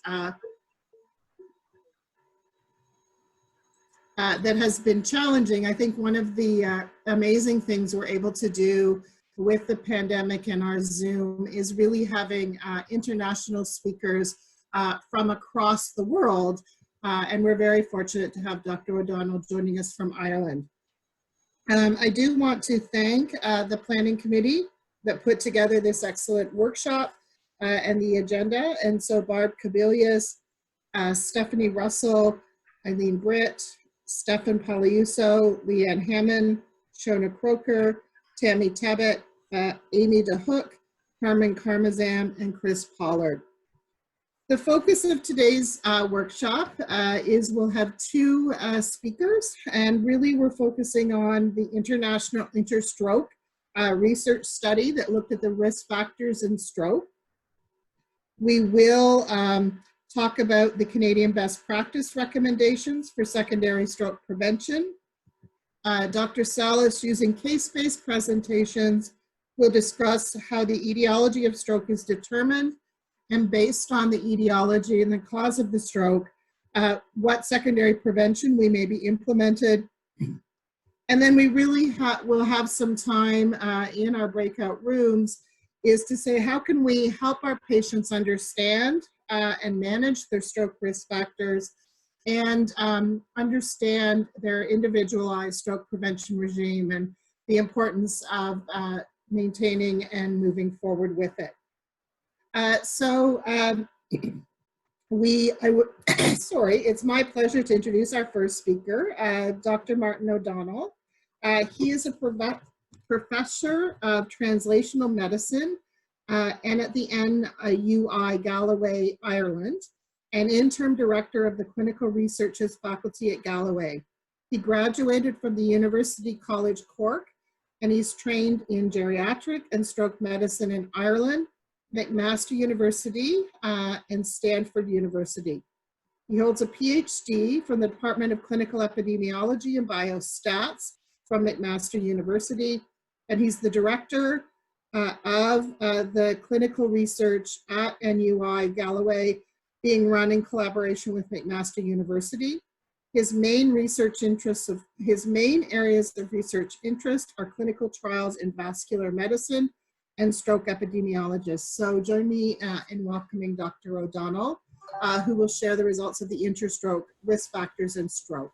that has been challenging. I think one of the amazing things we're able to do with the pandemic and our Zoom is really having international speakers from across the world. And we're very fortunate to have Dr. O'Donnell joining us from Ireland. I do want to thank the planning committee that put together this excellent workshop and the agenda. And so Barb Cabelius, Stephanie Russell, Eileen Britt, Stefan Paliuso, Leanne Hammond, Shona Croker, Tammy Tebbett, Amy DeHook, Carmen Karmazan, and Chris Pollard. The focus of today's workshop is we'll have two speakers, and really we're focusing on the international INTERSTROKE research study that looked at the risk factors in stroke. We will talk about the Canadian best practice recommendations for secondary stroke prevention. Dr. Salas, using case-based presentations, will discuss how the etiology of stroke is determined, and based on the etiology and the cause of the stroke, what secondary prevention we may be implemented. And then we really will have some time in our breakout rooms is to say, how can we help our patients understand and manage their stroke risk factors and understand their individualized stroke prevention regime and the importance of maintaining and moving forward with it. Sorry, it's my pleasure to introduce our first speaker, Dr. Martin O'Donnell. He is a professor of translational medicine and at the NUI Galloway, Ireland, and interim director of the Clinical Researches Faculty at Galloway. He graduated from the University College Cork, and he's trained in geriatric and stroke medicine in Ireland, McMaster University, and Stanford University. He holds a PhD from the Department of Clinical Epidemiology and Biostats from McMaster University, and he's the director of the clinical research at NUI Galloway, being run in collaboration with McMaster University. His main areas of research interest are clinical trials in vascular medicine and stroke epidemiologists. So join me in welcoming Dr. O'Donnell, who will share the results of the INTERSTROKE risk factors in stroke.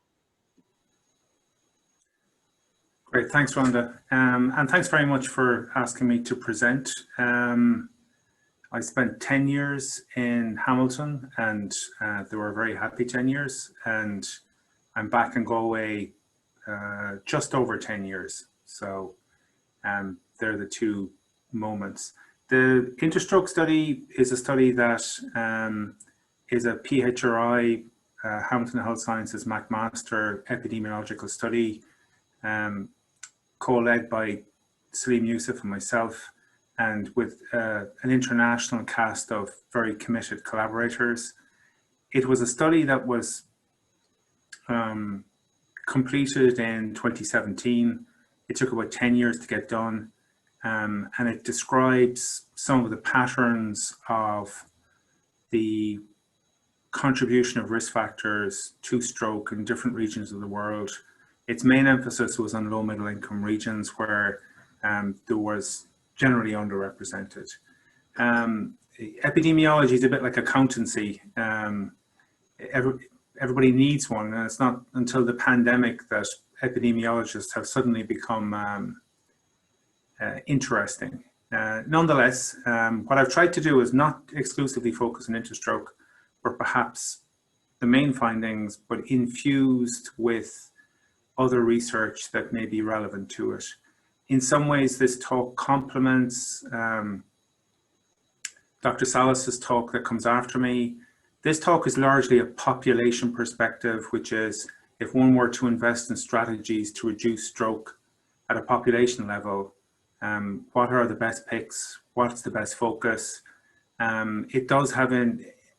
Great, thanks, Rhonda. And thanks very much for asking me to present. I spent 10 years in Hamilton, and they were very happy 10 years. And I'm back in Galway just over 10 years. So they're the two moments. The INTERSTROKE study is a study that is a PHRI, Hamilton Health Sciences McMaster epidemiological study, co-led by Salim Youssef and myself, and with an international cast of very committed collaborators. It was a study that was completed in 2017. It took about 10 years to get done. And it describes some of the patterns of the contribution of risk factors to stroke in different regions of the world. Its main emphasis was on low middle income regions where there was generally underrepresented. Epidemiology is a bit like accountancy. Everybody needs one, and it's not until the pandemic that epidemiologists have suddenly become interesting. Nonetheless, what I've tried to do is not exclusively focus on INTERSTROKE, but perhaps the main findings, but infused with other research that may be relevant to it. In some ways, this talk complements Dr. Salas's talk that comes after me. This talk is largely a population perspective, which is if one were to invest in strategies to reduce stroke at a population level, what are the best picks? What's the best focus? It does have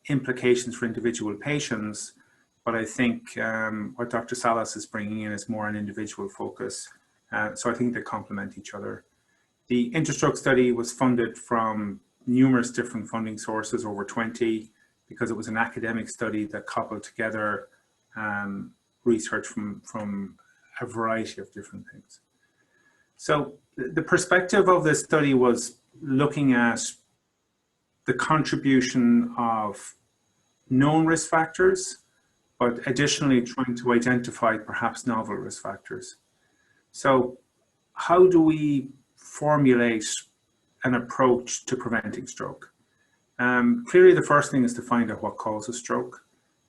implications for individual patients, but I think what Dr. Salas is bringing in is more an individual focus. So I think they complement each other. The INTERSTROKE study was funded from numerous different funding sources, over 20, because it was an academic study that coupled together research from a variety of different things. So the perspective of this study was looking at the contribution of known risk factors, but additionally trying to identify perhaps novel risk factors. So how do we formulate an approach to preventing stroke? Clearly the first thing is to find out what causes stroke,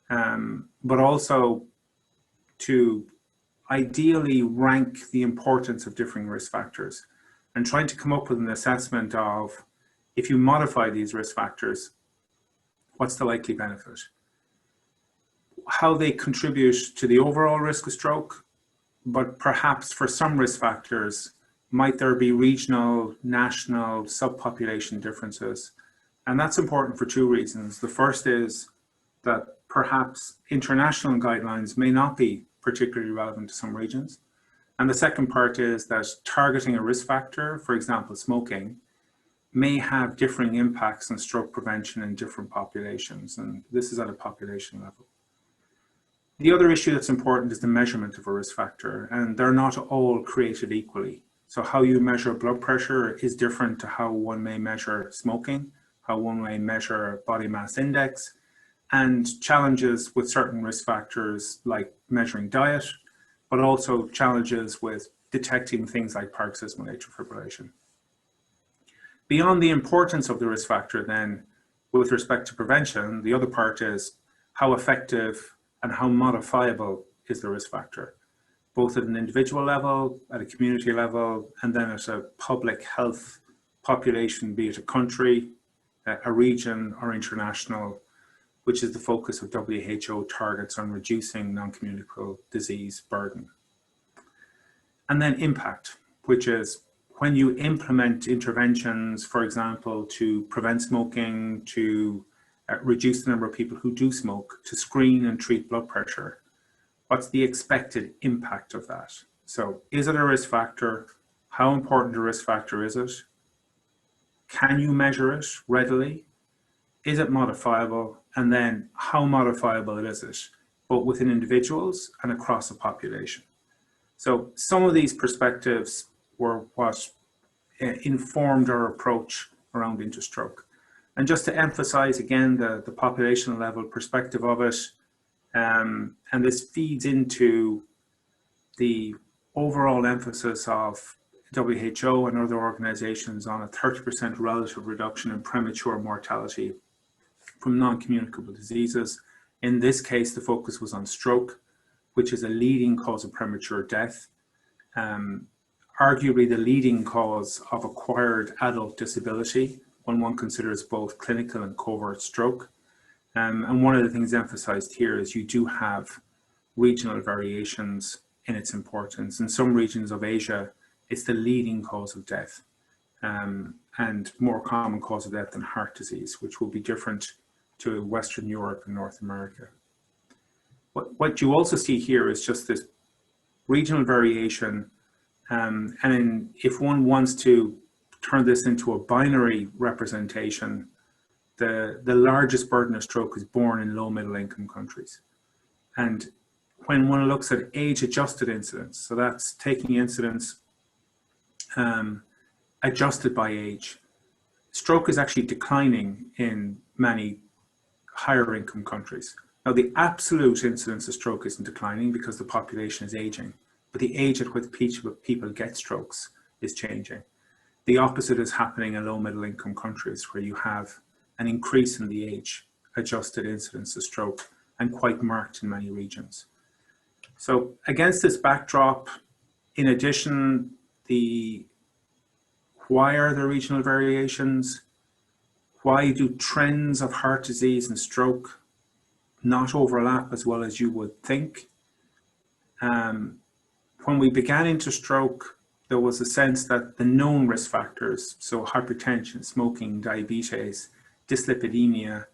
but also to ideally rank the importance of differing risk factors and trying to come up with an assessment of, if you modify these risk factors, what's the likely benefit? How they contribute to the overall risk of stroke, but perhaps for some risk factors, might there be regional, national, subpopulation differences? And that's important for two reasons. The first is that perhaps international guidelines may not be particularly relevant to some regions. And the second part is that targeting a risk factor, for example, smoking, may have differing impacts on stroke prevention in different populations. And this is at a population level. The other issue that's important is the measurement of a risk factor, and they're not all created equally. So how you measure blood pressure is different to how one may measure smoking, how one may measure body mass index, and challenges with certain risk factors like measuring diet, but also challenges with detecting things like paroxysmal atrial fibrillation. Beyond the importance of the risk factor then, with respect to prevention, the other part is how effective and how modifiable is the risk factor, both at an individual level, at a community level, and then at a public health population, be it a country, a region, or international, which is the focus of WHO targets on reducing non-communicable disease burden. And then impact, which is when you implement interventions, for example, to prevent smoking, to reduce the number of people who do smoke, to screen and treat blood pressure, what's the expected impact of that? So is it a risk factor? How important a risk factor is it? Can you measure it readily? Is it modifiable? And then how modifiable is it, both within individuals and across a population? So some of these perspectives were what informed our approach around INTERSTROKE. And just to emphasize again the population level perspective of it, and this feeds into the overall emphasis of WHO and other organizations on a 30% relative reduction in premature mortality from non-communicable diseases. In this case, the focus was on stroke, which is a leading cause of premature death, arguably the leading cause of acquired adult disability when one considers both clinical and covert stroke. And one of the things emphasized here is you do have regional variations in its importance. In some regions of Asia, it's the leading cause of death, and more common cause of death than heart disease, which will be different to Western Europe and North America. What you also see here is just this regional variation, and if one wants to turn this into a binary representation, the largest burden of stroke is born in low middle income countries. And when one looks at age adjusted incidence, so that's taking incidence adjusted by age, stroke is actually declining in many higher income countries. Now the absolute incidence of stroke isn't declining because the population is aging, but the age at which people get strokes is changing. The opposite is happening in low middle income countries where you have an increase in the age adjusted incidence of stroke, and quite marked in many regions. So against this backdrop, in addition, why are there regional variations? Why do trends of heart disease and stroke not overlap as well as you would think? When we began INTERSTROKE, there was a sense that the known risk factors, so hypertension, smoking, diabetes, dyslipidemia,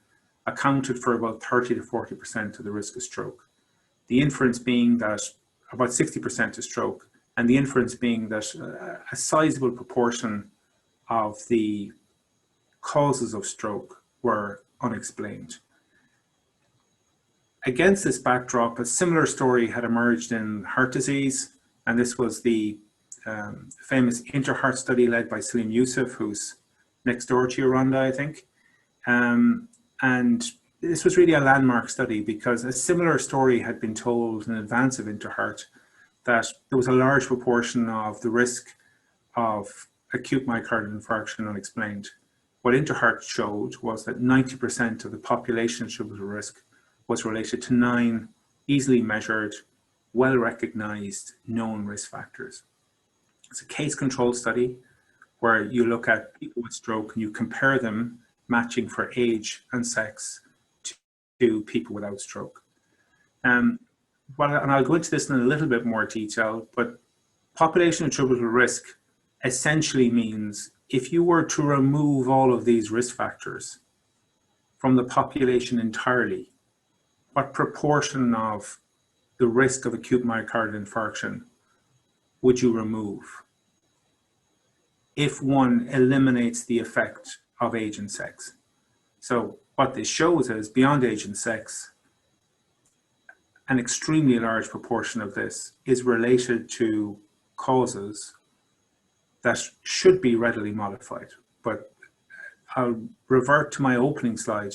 accounted for about 30 to 40% of the risk of stroke. The inference being that about 60% of stroke, and the inference being that a sizable proportion of the causes of stroke were unexplained. against this backdrop, a similar story had emerged in heart disease, and this was the famous INTERHEART study led by Salim Youssef, who's next door to you, Rhonda, I think. And this was really a landmark study because a similar story had been told in advance of INTERHEART, that there was a large proportion of the risk of acute myocardial infarction unexplained. What INTERHEART showed was that 90% of the population attributable risk was related to 9 easily measured, well-recognized, known risk factors. It's a case-controlled study where you look at people with stroke and you compare them, matching for age and sex, to people without stroke. And I'll go into this in a little bit more detail, but population attributable risk essentially means if you were to remove all of these risk factors from the population entirely, what proportion of the risk of acute myocardial infarction would you remove if one eliminates the effect of age and sex? So what this shows is beyond age and sex, an extremely large proportion of this is related to causes that should be readily modified. But I'll revert to my opening slide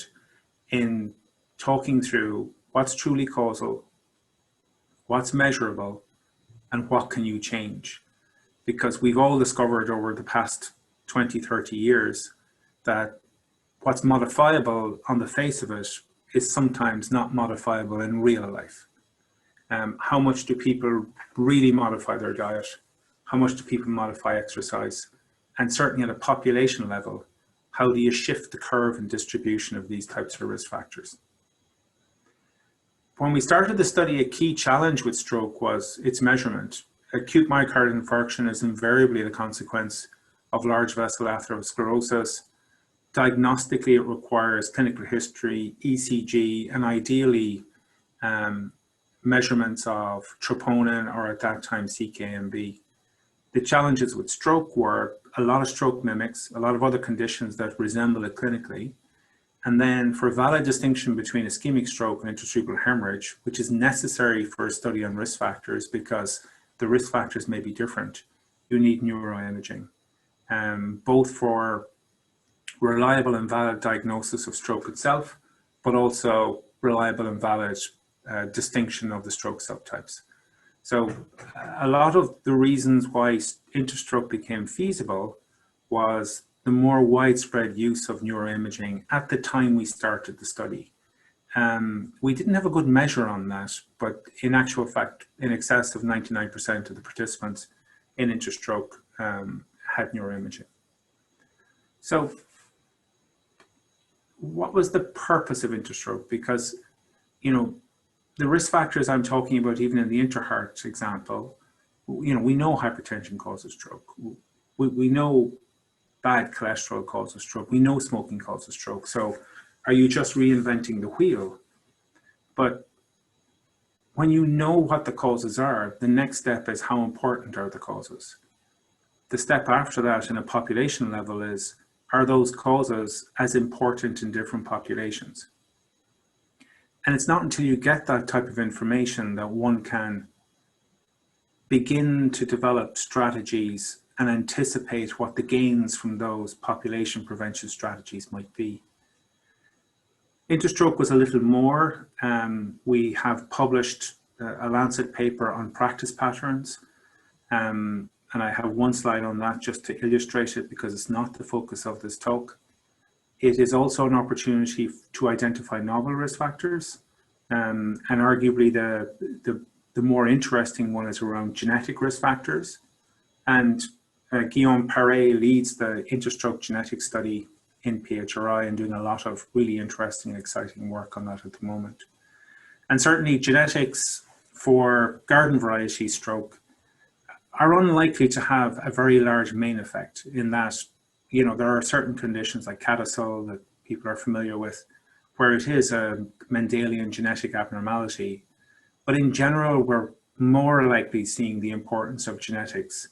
in talking through what's truly causal, what's measurable, and what can you change? Because we've all discovered over the past 20, 30 years that what's modifiable on the face of it is sometimes not modifiable in real life. How much do people really modify their diet? How much do people modify exercise? And certainly at a population level, how do you shift the curve and distribution of these types of risk factors? When we started the study, a key challenge with stroke was its measurement. Acute myocardial infarction is invariably the consequence of large vessel atherosclerosis. Diagnostically, it requires clinical history, ECG, and ideally measurements of troponin, or at that time CKMB. The challenges with stroke were a lot of stroke mimics, a lot of other conditions that resemble it clinically, and then for valid distinction between ischemic stroke and intercerebral hemorrhage, which is necessary for a study on risk factors because the risk factors may be different, you need neuroimaging, both for reliable and valid diagnosis of stroke itself, but also reliable and valid distinction of the stroke subtypes. So a lot of the reasons why interstroke became feasible was the more widespread use of neuroimaging at the time we started the study. We didn't have a good measure on that, but in actual fact, in excess of 99% of the participants in interstroke had neuroimaging. So what was the purpose of interstroke? Because, you know, the risk factors I'm talking about, even in the INTERHEART example, you know, we know hypertension causes stroke. We know bad cholesterol causes stroke. We know smoking causes stroke. So are you just reinventing the wheel? But when you know what the causes are, the next step is how important are the causes? The step after that in a population level is, are those causes as important in different populations? And it's not until you get that type of information that one can begin to develop strategies and anticipate what the gains from those population prevention strategies might be. Interstroke was a little more. We have published a Lancet paper on practice patterns. And I have one slide on that just to illustrate it because it's not the focus of this talk. It is also an opportunity to identify novel risk factors. And arguably the more interesting one is around genetic risk factors. And Guillaume Paré leads the interstroke genetic study in PHRI and doing a lot of really interesting and exciting work on that at the moment. And certainly genetics for garden variety stroke are unlikely to have a very large main effect in that, you know, there are certain conditions like CADASIL that people are familiar with, where it is a Mendelian genetic abnormality. But in general, we're more likely seeing the importance of genetics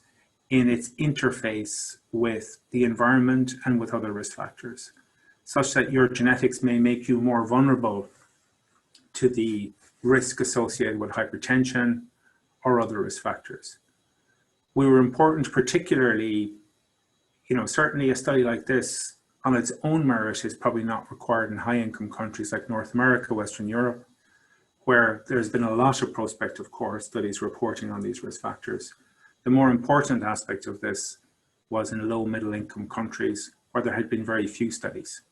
in its interface with the environment and with other risk factors, such that your genetics may make you more vulnerable to the risk associated with hypertension or other risk factors. We were important, particularly, certainly a study like this on its own merit is probably not required in high-income countries like North America, Western Europe, where there's been a lot of prospective cohort studies reporting on these risk factors. The more important aspect of this was in low middle income countries where there had been very few studies.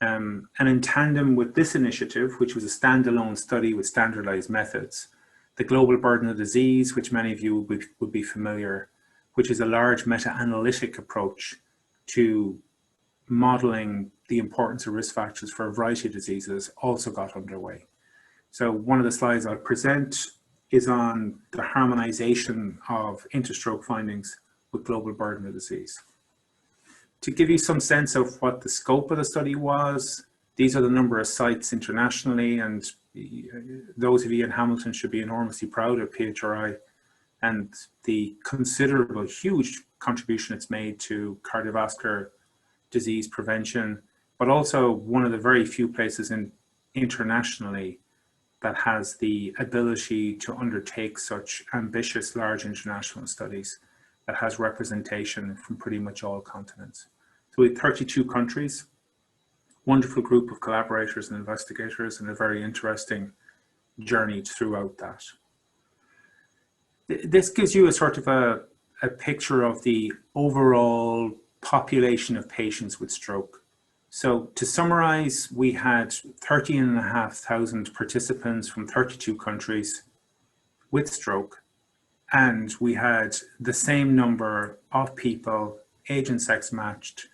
And in tandem with this initiative, which was a standalone study with standardized methods, the global burden of disease, which many of you would be familiar, which is a large meta-analytic approach to modeling the importance of risk factors for a variety of diseases, also got underway. So one of the slides I'll present is on the harmonization of interstroke findings with global burden of disease. To give you some sense of what the scope of the study was, these are the number of sites internationally, and those of you in Hamilton should be enormously proud of PHRI and the considerable, huge contribution it's made to cardiovascular disease prevention, but also one of the very few places internationally that has the ability to undertake such ambitious, large international studies that has representation from pretty much all continents. So we have 32 countries, wonderful group of collaborators and investigators, and a very interesting journey throughout that. This gives you a sort of a picture of the overall population of patients with stroke. So to summarize, we had 13,500 participants from 32 countries with stroke, and we had the same number of people, age and sex matched,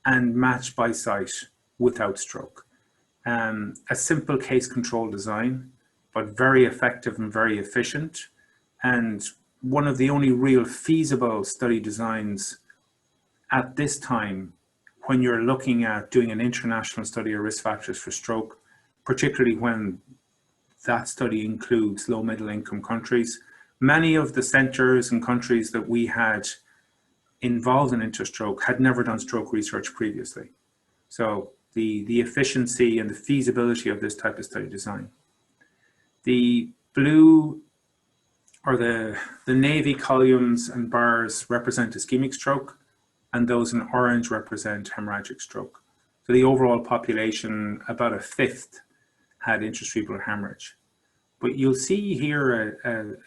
and matched by site without stroke. A simple case control design, but very effective and very efficient, and one of the only real feasible study designs at this time when you're looking at doing an international study of risk factors for stroke, particularly when that study includes low middle income countries. Many of the centers and countries that we had involved in interstroke had never done stroke research previously. So the efficiency and the feasibility of this type of study design. The blue or the navy columns and bars represent ischemic stroke, and those in orange represent hemorrhagic stroke. So the overall population, about a fifth, had intracerebral hemorrhage. But you'll see here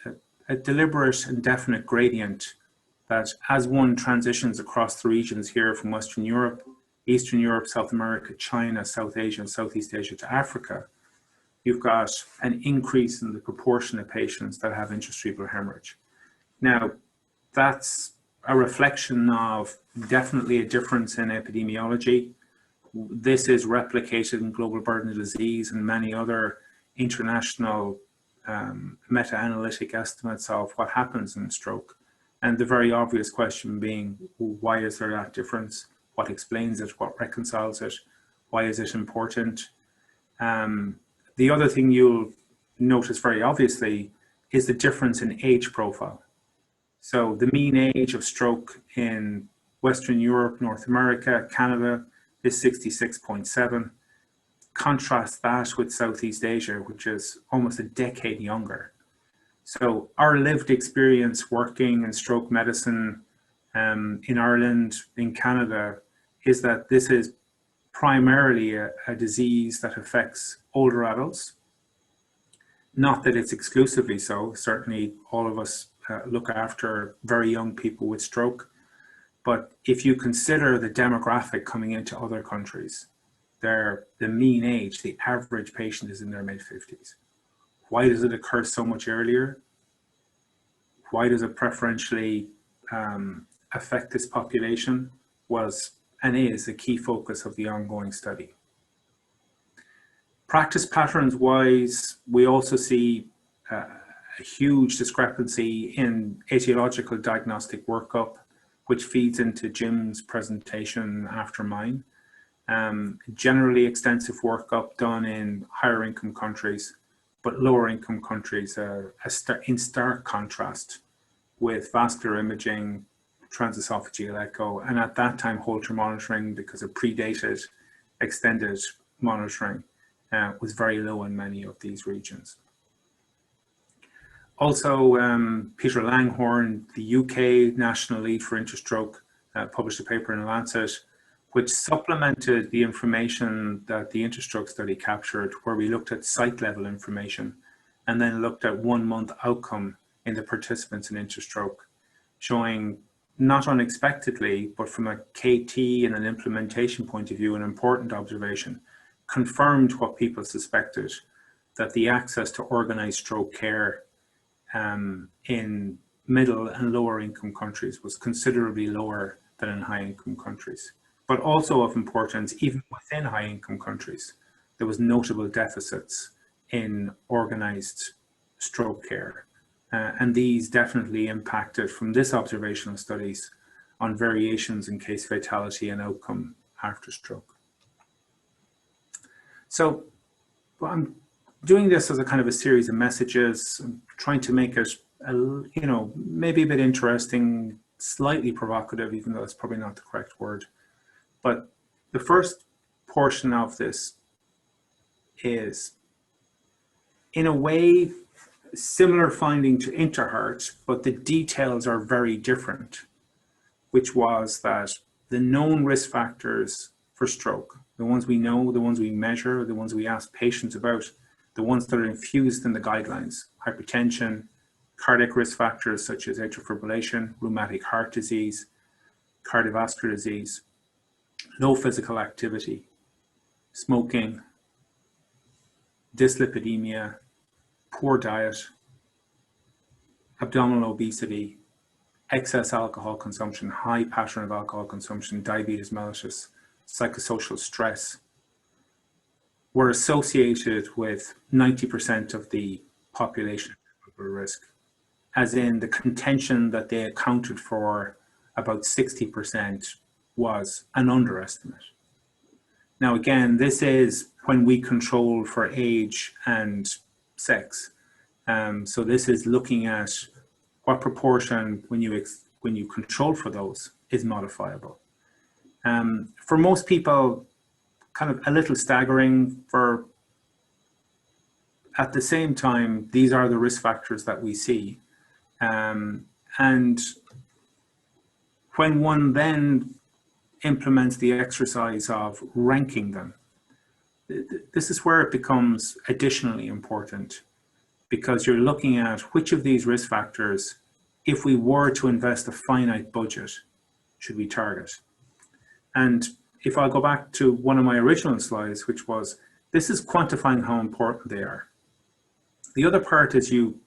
a deliberate and definite gradient that as one transitions across the regions here from Western Europe, Eastern Europe, South America, China, South Asia, and Southeast Asia to Africa, you've got an increase in the proportion of patients that have intracerebral hemorrhage. Now, that's a reflection of definitely a difference in epidemiology. This is replicated in global burden of disease and many other international meta-analytic estimates of what happens in stroke. And the very obvious question being, why is there that difference? What explains it? What reconciles it? Why is it important? The other thing you'll notice very obviously is the difference in age profile. So the mean age of stroke in Western Europe, North America, Canada is 66.7. Contrast that with Southeast Asia, which is almost a decade younger. So our lived experience working in stroke medicine in Ireland, in Canada, is that this is primarily a disease that affects older adults. Not that it's exclusively so, certainly all of us look after very young people with stroke. But if you consider the demographic coming into other countries, the mean age, the average patient is in their mid-50s. Why does it occur so much earlier? Why does it preferentially affect this population? Was and is a key focus of the ongoing study. Practice patterns wise, we also see a huge discrepancy in etiological diagnostic workup, which feeds into Jim's presentation after mine. Generally extensive workup done in higher income countries, but lower income countries are in stark contrast with vascular imaging, transesophageal echo, and at that time Holter monitoring because it predated extended monitoring. was very low in many of these regions. Also, Peter Langhorne, the UK National Lead for Interstroke, published a paper in Lancet, which supplemented the information that the Interstroke study captured, where we looked at site level information and then looked at 1 month outcome in the participants in Interstroke, showing not unexpectedly, but from a KT and an implementation point of view, an important observation, confirmed what people suspected, that the access to organised stroke care in middle and lower income countries was considerably lower than in high income countries. But also of importance, even within high income countries, there was notable deficits in organised stroke care. And these definitely impacted from this observational studies on variations in case fatality and outcome after stroke. So I'm doing this as a kind of a series of messages. I'm trying to make it, maybe a bit interesting, slightly provocative, even though it's probably not the correct word. But the first portion of this is, in a way, similar finding to INTERHEART, but the details are very different, which was that the known risk factors for stroke, the ones we know, the ones we measure, the ones we ask patients about, the ones that are infused in the guidelines, hypertension, cardiac risk factors such as atrial fibrillation, rheumatic heart disease, cardiovascular disease, low physical activity, smoking, dyslipidemia, poor diet, abdominal obesity, excess alcohol consumption, high pattern of alcohol consumption, diabetes mellitus, psychosocial stress, were associated with 90% of the population at risk, as in the contention that they accounted for about 60% was an underestimate. Now again, this is when we control for age and sex. So this is looking at what proportion, when you control for those, is modifiable. For most people, kind of a little staggering. For at the same time, these are the risk factors that we see. And when one then implements the exercise of ranking them, this is where it becomes additionally important, because you're looking at which of these risk factors, if we were to invest a finite budget, should we target. And if I go back to one of my original slides, which was, this is quantifying how important they are. The other part is you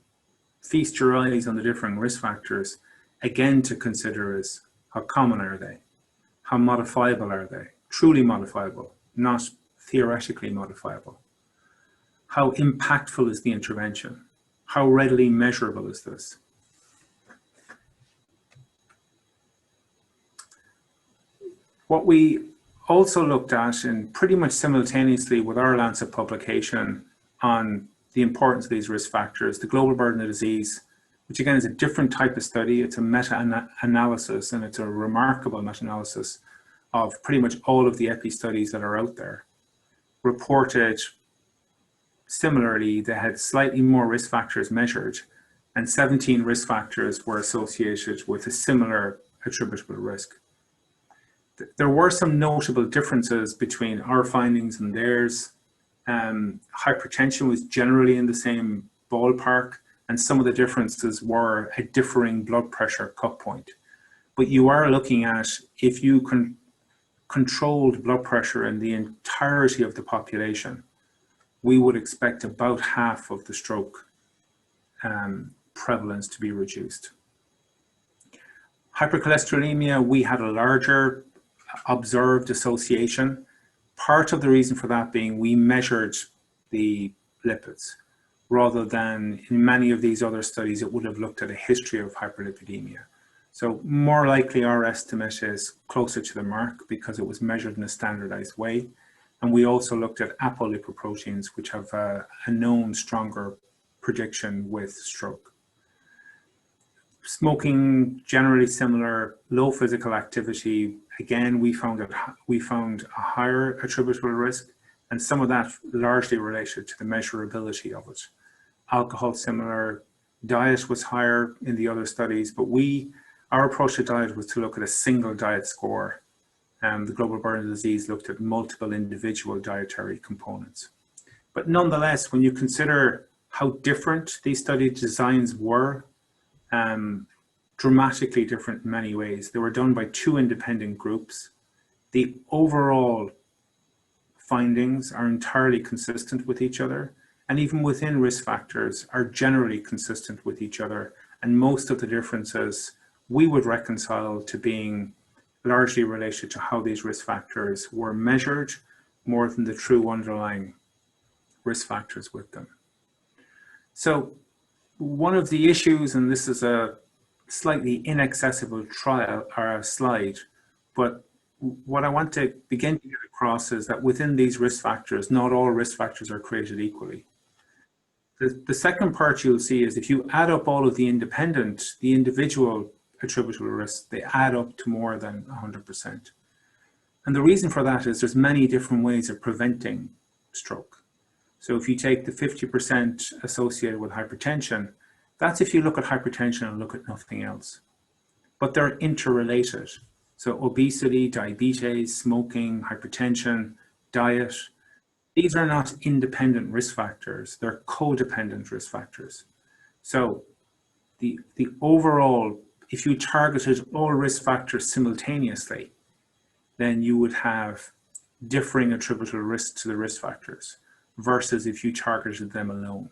feast your eyes on the different risk factors, again to consider is, how common are they? How modifiable are they? Truly modifiable, not theoretically modifiable. How impactful is the intervention? How readily measurable is this? What we also looked at, and pretty much simultaneously with our Lancet publication on the importance of these risk factors, the global burden of disease, which again is a different type of study. It's a meta-analysis, and it's a remarkable meta-analysis of pretty much all of the epi studies that are out there. Reported similarly, they had slightly more risk factors measured, and 17 risk factors were associated with a similar attributable risk. There were some notable differences between our findings and theirs. Hypertension was generally in the same ballpark, and some of the differences were a differing blood pressure cut point. But you are looking at, if you controlled blood pressure in the entirety of the population, we would expect about half of the stroke prevalence to be reduced. Hypercholesterolemia, we had a larger observed association. Part of the reason for that being we measured the lipids, rather than in many of these other studies it would have looked at a history of hyperlipidemia. So more likely our estimate is closer to the mark because it was measured in a standardized way. And we also looked at apolipoproteins, which have a known stronger prediction with stroke. Smoking, generally similar. Low physical activity, again, we found a higher attributable risk. And some of that largely related to the measurability of it. Alcohol similar, diet was higher in the other studies, but our approach to diet was to look at a single diet score. The Global Burden of Disease looked at multiple individual dietary components. But nonetheless, when you consider how different these study designs were, dramatically different in many ways. They were done by 2 independent groups. The overall findings are entirely consistent with each other, and even within risk factors are generally consistent with each other. And most of the differences we would reconcile to being largely related to how these risk factors were measured more than the true underlying risk factors with them. So one of the issues, and this is a slightly inaccessible slide, but what I want to begin to get across is that within these risk factors, not all risk factors are created equally. The second part you'll see is if you add up all of the individual attributable risks, they add up to more than 100%. And the reason for that is there's many different ways of preventing stroke. So if you take the 50% associated with hypertension, that's if you look at hypertension and look at nothing else. But they're interrelated. So obesity, diabetes, smoking, hypertension, diet, these are not independent risk factors, they're codependent risk factors. So the overall, if you targeted all risk factors simultaneously, then you would have differing attributable risks to the risk factors versus if you targeted them alone.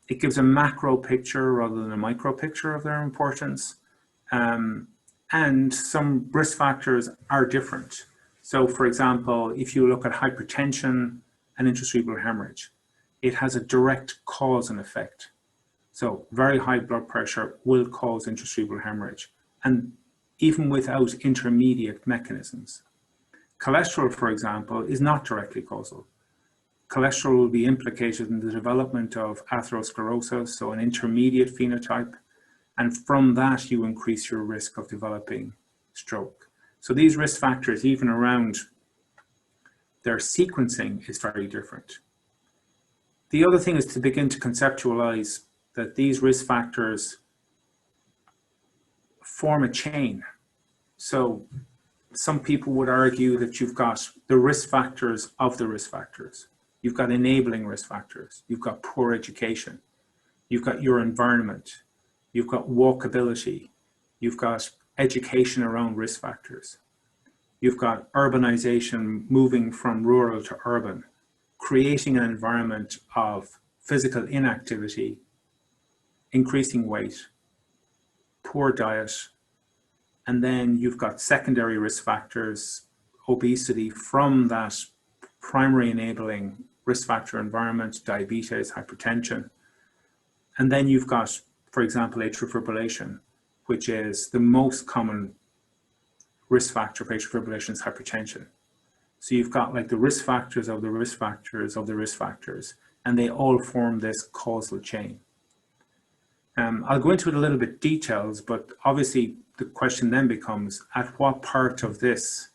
It gives a macro picture rather than a micro picture of their importance. And some risk factors are different. So for example, if you look at hypertension and intracerebral hemorrhage, it has a direct cause and effect. So very high blood pressure will cause intracerebral hemorrhage, and even without intermediate mechanisms. Cholesterol, for example, is not directly causal. Cholesterol will be implicated in the development of atherosclerosis, so an intermediate phenotype, and from that you increase your risk of developing stroke. So these risk factors, even around their sequencing, is very different. The other thing is to begin to conceptualize that these risk factors form a chain. So some people would argue that you've got the risk factors of the risk factors. You've got enabling risk factors. You've got poor education. You've got your environment. You've got walkability. You've got education around risk factors. You've got urbanization, moving from rural to urban, creating an environment of physical inactivity, increasing weight, poor diet, and then you've got secondary risk factors, obesity from that primary enabling risk factor environment, diabetes, hypertension. And then you've got, for example, atrial fibrillation, which is the most common risk factor for atrial fibrillation is hypertension. So you've got like the risk factors of the risk factors of the risk factors, and they all form this causal chain. I'll go into it a little bit details, but obviously the question then becomes, at what part of this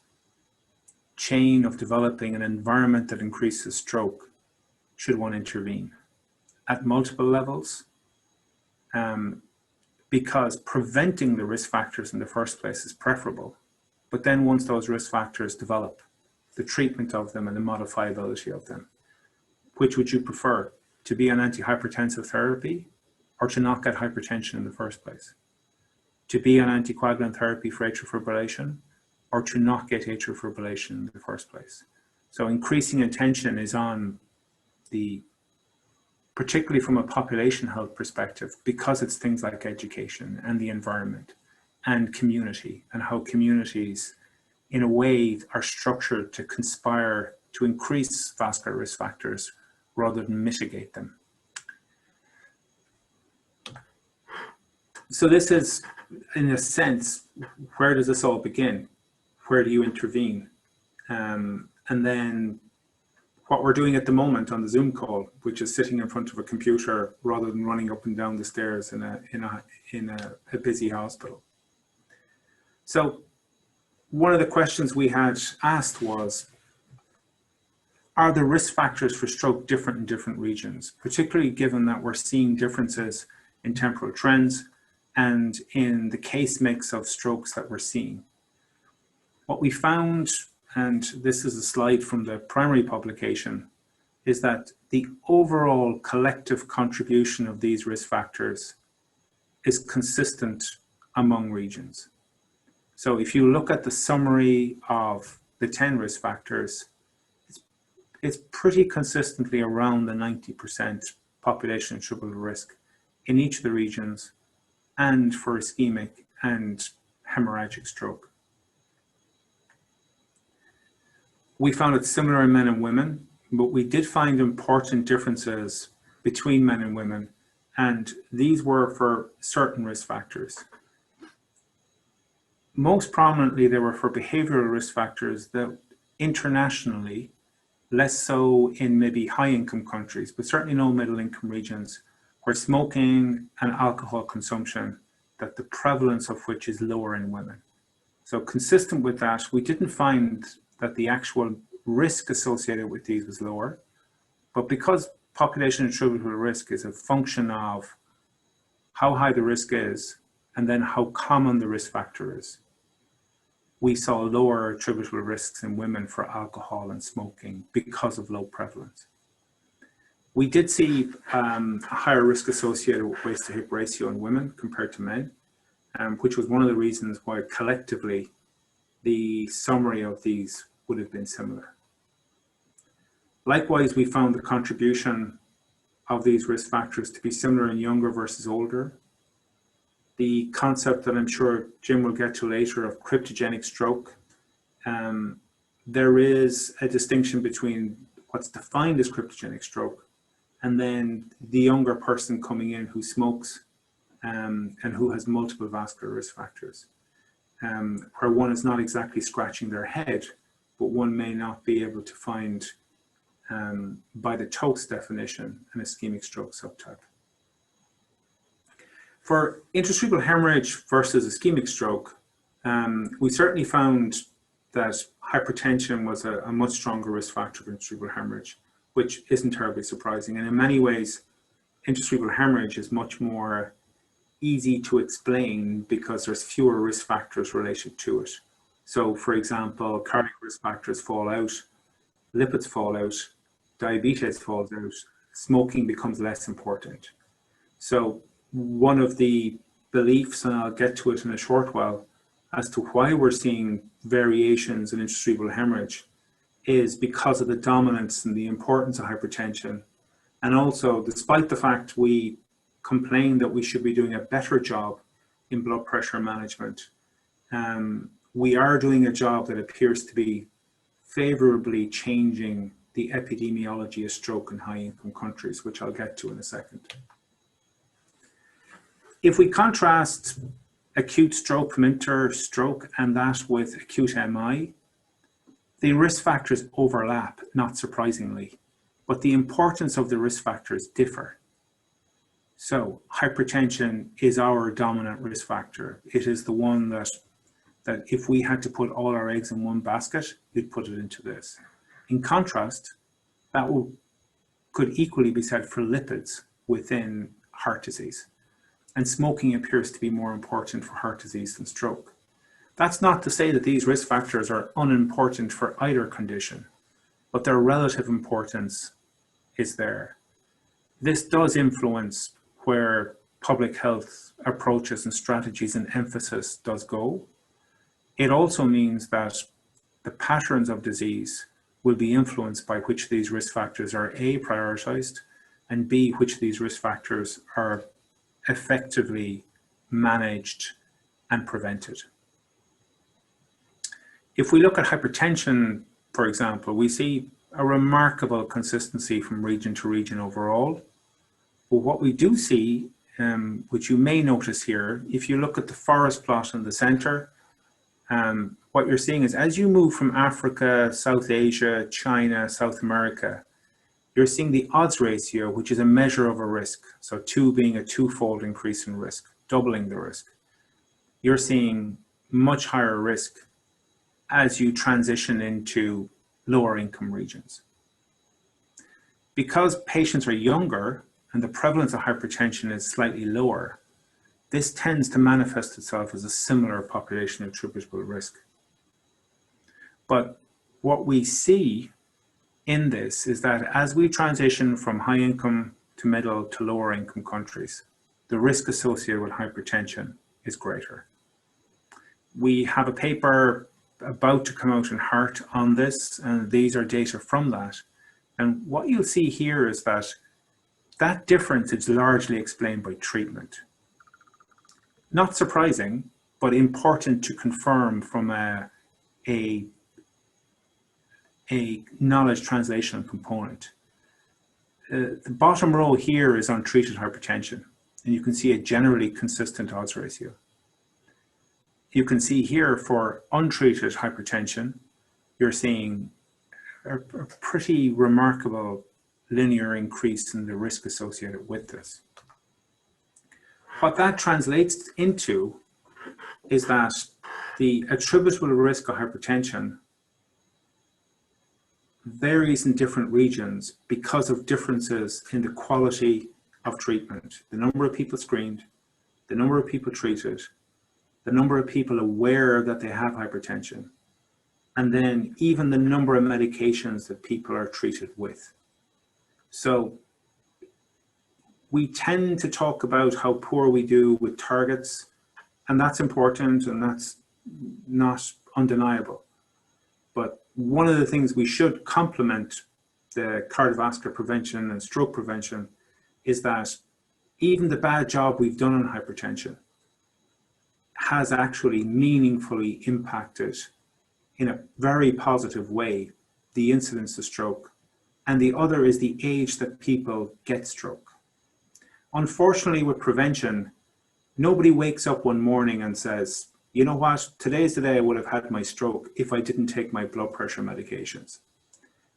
chain of developing an environment that increases stroke should one intervene? At multiple levels, because preventing the risk factors in the first place is preferable. But then once those risk factors develop, the treatment of them and the modifiability of them, which would you prefer? To be on antihypertensive therapy or to not get hypertension in the first place? To be on anticoagulant therapy for atrial fibrillation or to not get atrial fibrillation in the first place? So increasing attention is on the, particularly from a population health perspective, because it's things like education and the environment and community, and how communities in a way are structured to conspire to increase vascular risk factors rather than mitigate them. So this is, in a sense, where does this all begin? Where do you intervene? And then what we're doing at the moment on the Zoom call, which is sitting in front of a computer rather than running up and down the stairs in a busy hospital. So one of the questions we had asked was, are the risk factors for stroke different in different regions, particularly given that we're seeing differences in temporal trends and in the case mix of strokes that we're seeing. What we found, and this is a slide from the primary publication, is that the overall collective contribution of these risk factors is consistent among regions. So if you look at the summary of the 10 risk factors, it's pretty consistently around the 90% population attributable risk in each of the regions, and for ischemic and hemorrhagic stroke. We found it similar in men and women, but we did find important differences between men and women, and these were for certain risk factors. Most prominently, they were for behavioral risk factors that internationally, less so in maybe high-income countries, but certainly no middle-income regions, where smoking and alcohol consumption, that the prevalence of which is lower in women. So consistent with that, we didn't find that the actual risk associated with these was lower, but because population attributable risk is a function of how high the risk is and then how common the risk factor is, we saw lower attributable risks in women for alcohol and smoking because of low prevalence. We did see a higher risk associated with waist to hip ratio in women compared to men, which was one of the reasons why collectively the summary of these would have been similar. Likewise, we found the contribution of these risk factors to be similar in younger versus older. The concept that I'm sure Jim will get to later of cryptogenic stroke, there is a distinction between what's defined as cryptogenic stroke and then the younger person coming in who smokes and who has multiple vascular risk factors, where one is not exactly scratching their head, but one may not be able to find, by the TOAS definition, an ischemic stroke subtype. For intracerebral hemorrhage versus ischemic stroke, we certainly found that hypertension was a much stronger risk factor for intracerebral hemorrhage, which isn't terribly surprising. And in many ways, intracerebral hemorrhage is much more easy to explain because there's fewer risk factors related to it. So for example, cardiac risk factors fall out, lipids fall out, diabetes falls out, smoking becomes less important. So one of the beliefs, and I'll get to it in a short while, as to why we're seeing variations in intracerebral hemorrhage is because of the dominance and the importance of hypertension. And also, despite the fact we complain that we should be doing a better job in blood pressure management, we are doing a job that appears to be favorably changing the epidemiology of stroke in high-income countries, which I'll get to in a second. If we contrast acute stroke from interstroke and that with acute MI, the risk factors overlap, not surprisingly, but the importance of the risk factors differ. So hypertension is our dominant risk factor. It is the one that if we had to put all our eggs in one basket, we'd put it into this. In contrast, that could equally be said for lipids within heart disease. And smoking appears to be more important for heart disease than stroke. That's not to say that these risk factors are unimportant for either condition, but their relative importance is there. This does influence where public health approaches and strategies and emphasis does go. It also means that the patterns of disease will be influenced by which of these risk factors are A, prioritized, and B, which of these risk factors are effectively managed and prevented. If we look at hypertension, for example, we see a remarkable consistency from region to region overall. But what we do see, which you may notice here, if you look at the forest plot in the center, what you're seeing is as you move from Africa, South Asia, China, South America, you're seeing the odds ratio, which is a measure of a risk. So 2 being a twofold increase in risk, doubling the risk. You're seeing much higher risk as you transition into lower income regions. Because patients are younger and the prevalence of hypertension is slightly lower, this tends to manifest itself as a similar population attributable risk. But what we see in this is that as we transition from high income to middle to lower income countries, the risk associated with hypertension is greater. We have a paper about to come out in Heart on this, and these are data from that. And what you'll see here is that that difference is largely explained by treatment. Not surprising, but important to confirm from a knowledge translation component. The bottom row here is untreated hypertension, and you can see a generally consistent odds ratio. You can see here for untreated hypertension, you're seeing a pretty remarkable linear increase in the risk associated with this. What that translates into is that the attributable risk of hypertension varies in different regions because of differences in the quality of treatment, the number of people screened, the number of people treated, the number of people aware that they have hypertension, and then even the number of medications that people are treated with. So we tend to talk about how poor we do with targets, and that's important and that's not undeniable. But one of the things we should complement the cardiovascular prevention and stroke prevention is that even the bad job we've done on hypertension has actually meaningfully impacted in a very positive way the incidence of stroke. And the other is the age that people get stroke. Unfortunately, with prevention, nobody wakes up one morning and says, you know what, today's the day I would have had my stroke if I didn't take my blood pressure medications.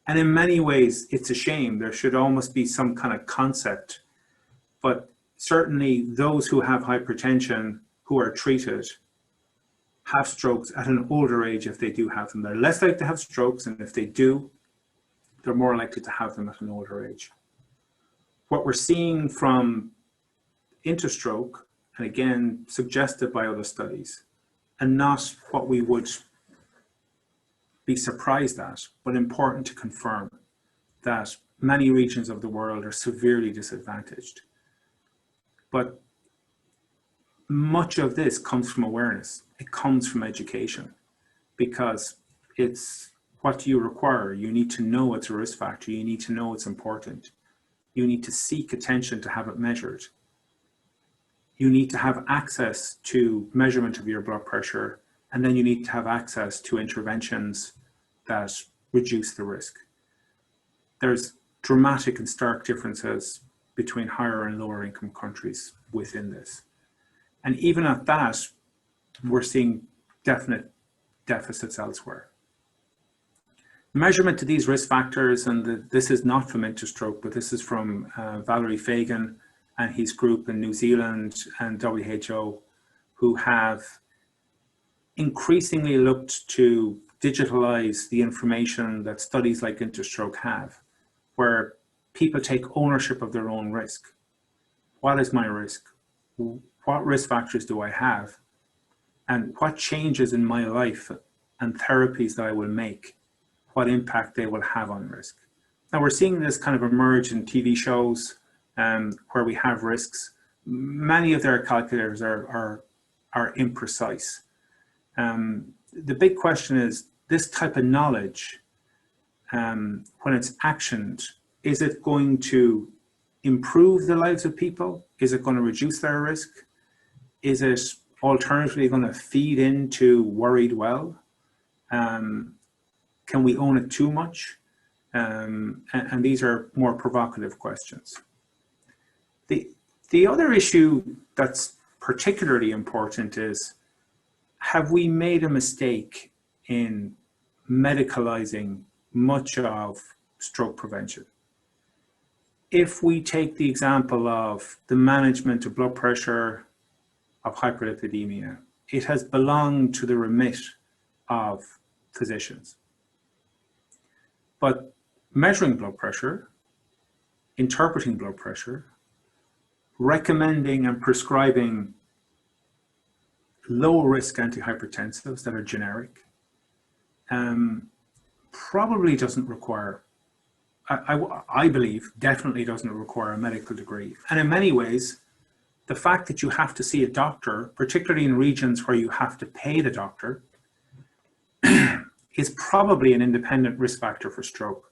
And in many ways, it's a shame. There should almost be some kind of concept. But certainly those who have hypertension, who are treated, have strokes at an older age if they do have them. They're less likely to have strokes, and if they do, they're more likely to have them at an older age. What we're seeing from INTERSTROKE, and again, suggested by other studies, and not what we would be surprised at, but important to confirm, that many regions of the world are severely disadvantaged. But much of this comes from awareness. It comes from education, because it's what you require. You need to know it's a risk factor. You need to know it's important. You need to seek attention to have it measured. You need to have access to measurement of your blood pressure, and then you need to have access to interventions that reduce the risk. There's dramatic and stark differences between higher and lower income countries within this. And even at that, we're seeing definite deficits elsewhere. Measurement of these risk factors, and this is not from INTERSTROKE, but this is from Valerie Fagan and his group in New Zealand and WHO, who have increasingly looked to digitalize the information that studies like INTERSTROKE have, where people take ownership of their own risk. What is my risk? What risk factors do I have? And what changes in my life and therapies that I will make, what impact they will have on risk. Now we're seeing this kind of emerge in TV shows where we have risks. Many of their calculators are imprecise. The big question is, this type of knowledge, when it's actioned, is it going to improve the lives of people? Is it going to reduce their risk? Is it alternatively going to feed into worried well? Can we own it too much? And these are more provocative questions. The other issue that's particularly important is, have we made a mistake in medicalizing much of stroke prevention? If we take the example of the management of blood pressure, of hyperlipidemia, it has belonged to the remit of physicians. But measuring blood pressure interpreting blood pressure, recommending and prescribing low-risk antihypertensives that are generic, probably doesn't require, I believe, definitely doesn't require a medical degree. And in many ways, the fact that you have to see a doctor, particularly in regions where you have to pay the doctor, is probably an independent risk factor for stroke,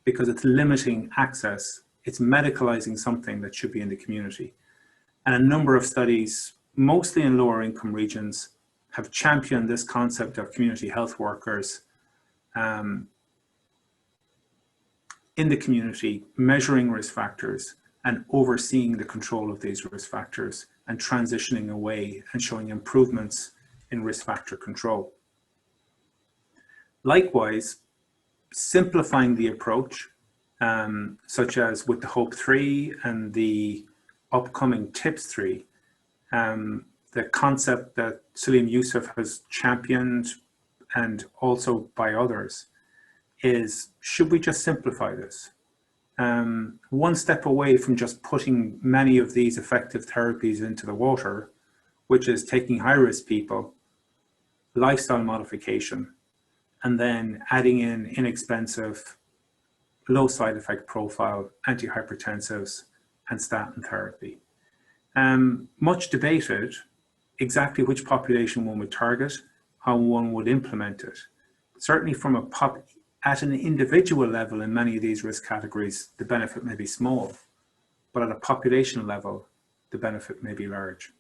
because it's limiting access. It's medicalizing something that should be in the community. And a number of studies, mostly in lower income regions, have championed this concept of community health workers in the community, measuring risk factors and overseeing the control of these risk factors and transitioning away and showing improvements in risk factor control. Likewise, simplifying the approach, such as with the HOPE-3 and the upcoming TIPS-3, the concept that Salim Youssef has championed, and also by others, is, should we just simplify this? One step away from just putting many of these effective therapies into the water, which is taking high-risk people, lifestyle modification, and then adding in inexpensive, low side effect profile antihypertensives and statin therapy. Much debated exactly which population one would target, how one would implement it. Certainly from at an individual level in many of these risk categories, the benefit may be small, but at a population level, the benefit may be large.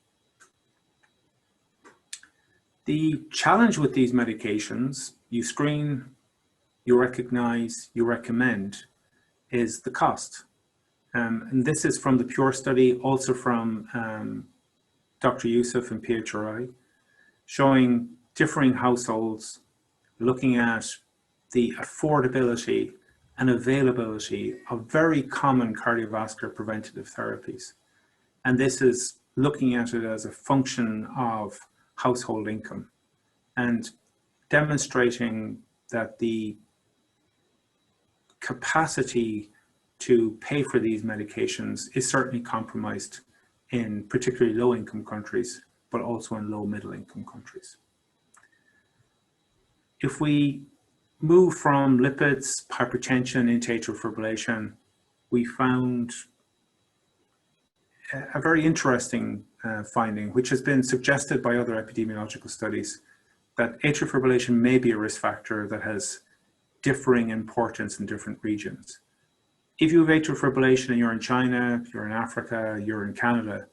The challenge with these medications, you screen, you recognize, you recommend, is the cost. And this is from the PURE study, also from Dr. Youssef and PHRI, showing differing households, looking at the affordability and availability of very common cardiovascular preventative therapies. And this is looking at it as a function of household income and demonstrating that the capacity to pay for these medications is certainly compromised in particularly low-income countries, but also in low-middle-income countries. If we move from lipids, hypertension into atrial fibrillation, we found a very interesting finding, which has been suggested by other epidemiological studies, that atrial fibrillation may be a risk factor that has differing importance in different regions. If you have atrial fibrillation and you're in China, you're in Africa, you're in Canada,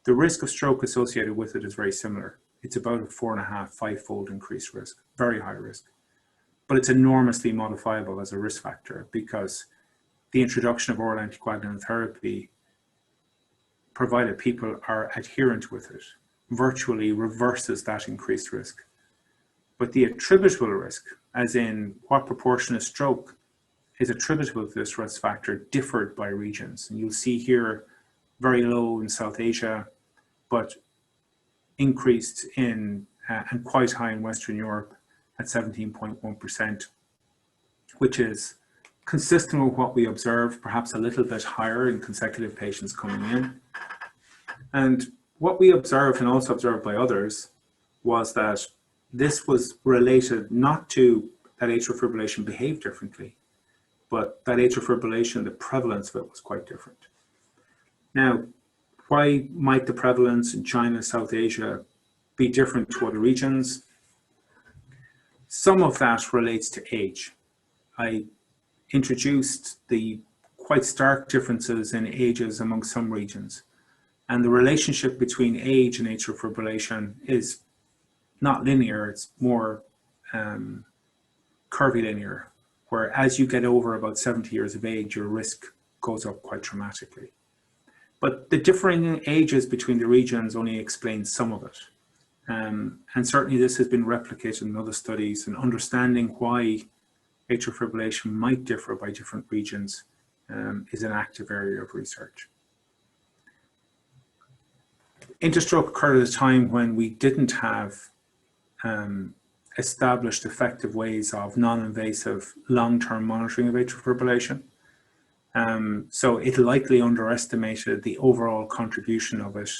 the risk of stroke associated with it is very similar. It's about a 4.5, 5-fold increased risk, very high risk. But it's enormously modifiable as a risk factor because the introduction of oral anticoagulant therapy, provided people are adherent with it, virtually reverses that increased risk. But the attributable risk, as in what proportion of stroke is attributable to this risk factor, differed by regions. And you'll see here very low in South Asia, but increased in and quite high in Western Europe at 17.1%, which is consistent with what we observed, perhaps a little bit higher in consecutive patients coming in. And what we observed, and also observed by others, was that this was related not to that atrial fibrillation behaved differently, but that atrial fibrillation, the prevalence of it was quite different. Now, why might the prevalence in China, South Asia be different to other regions? Some of that relates to age. I introduced the quite stark differences in ages among some regions. And the relationship between age and atrial fibrillation is not linear, it's more curvilinear, where as you get over about 70 years of age, your risk goes up quite dramatically. But the differing ages between the regions only explains some of it. And certainly this has been replicated in other studies, and understanding why atrial fibrillation might differ by different regions is an active area of research. Interstroke occurred at a time when we didn't have established effective ways of non-invasive long-term monitoring of atrial fibrillation. So it likely underestimated the overall contribution of it.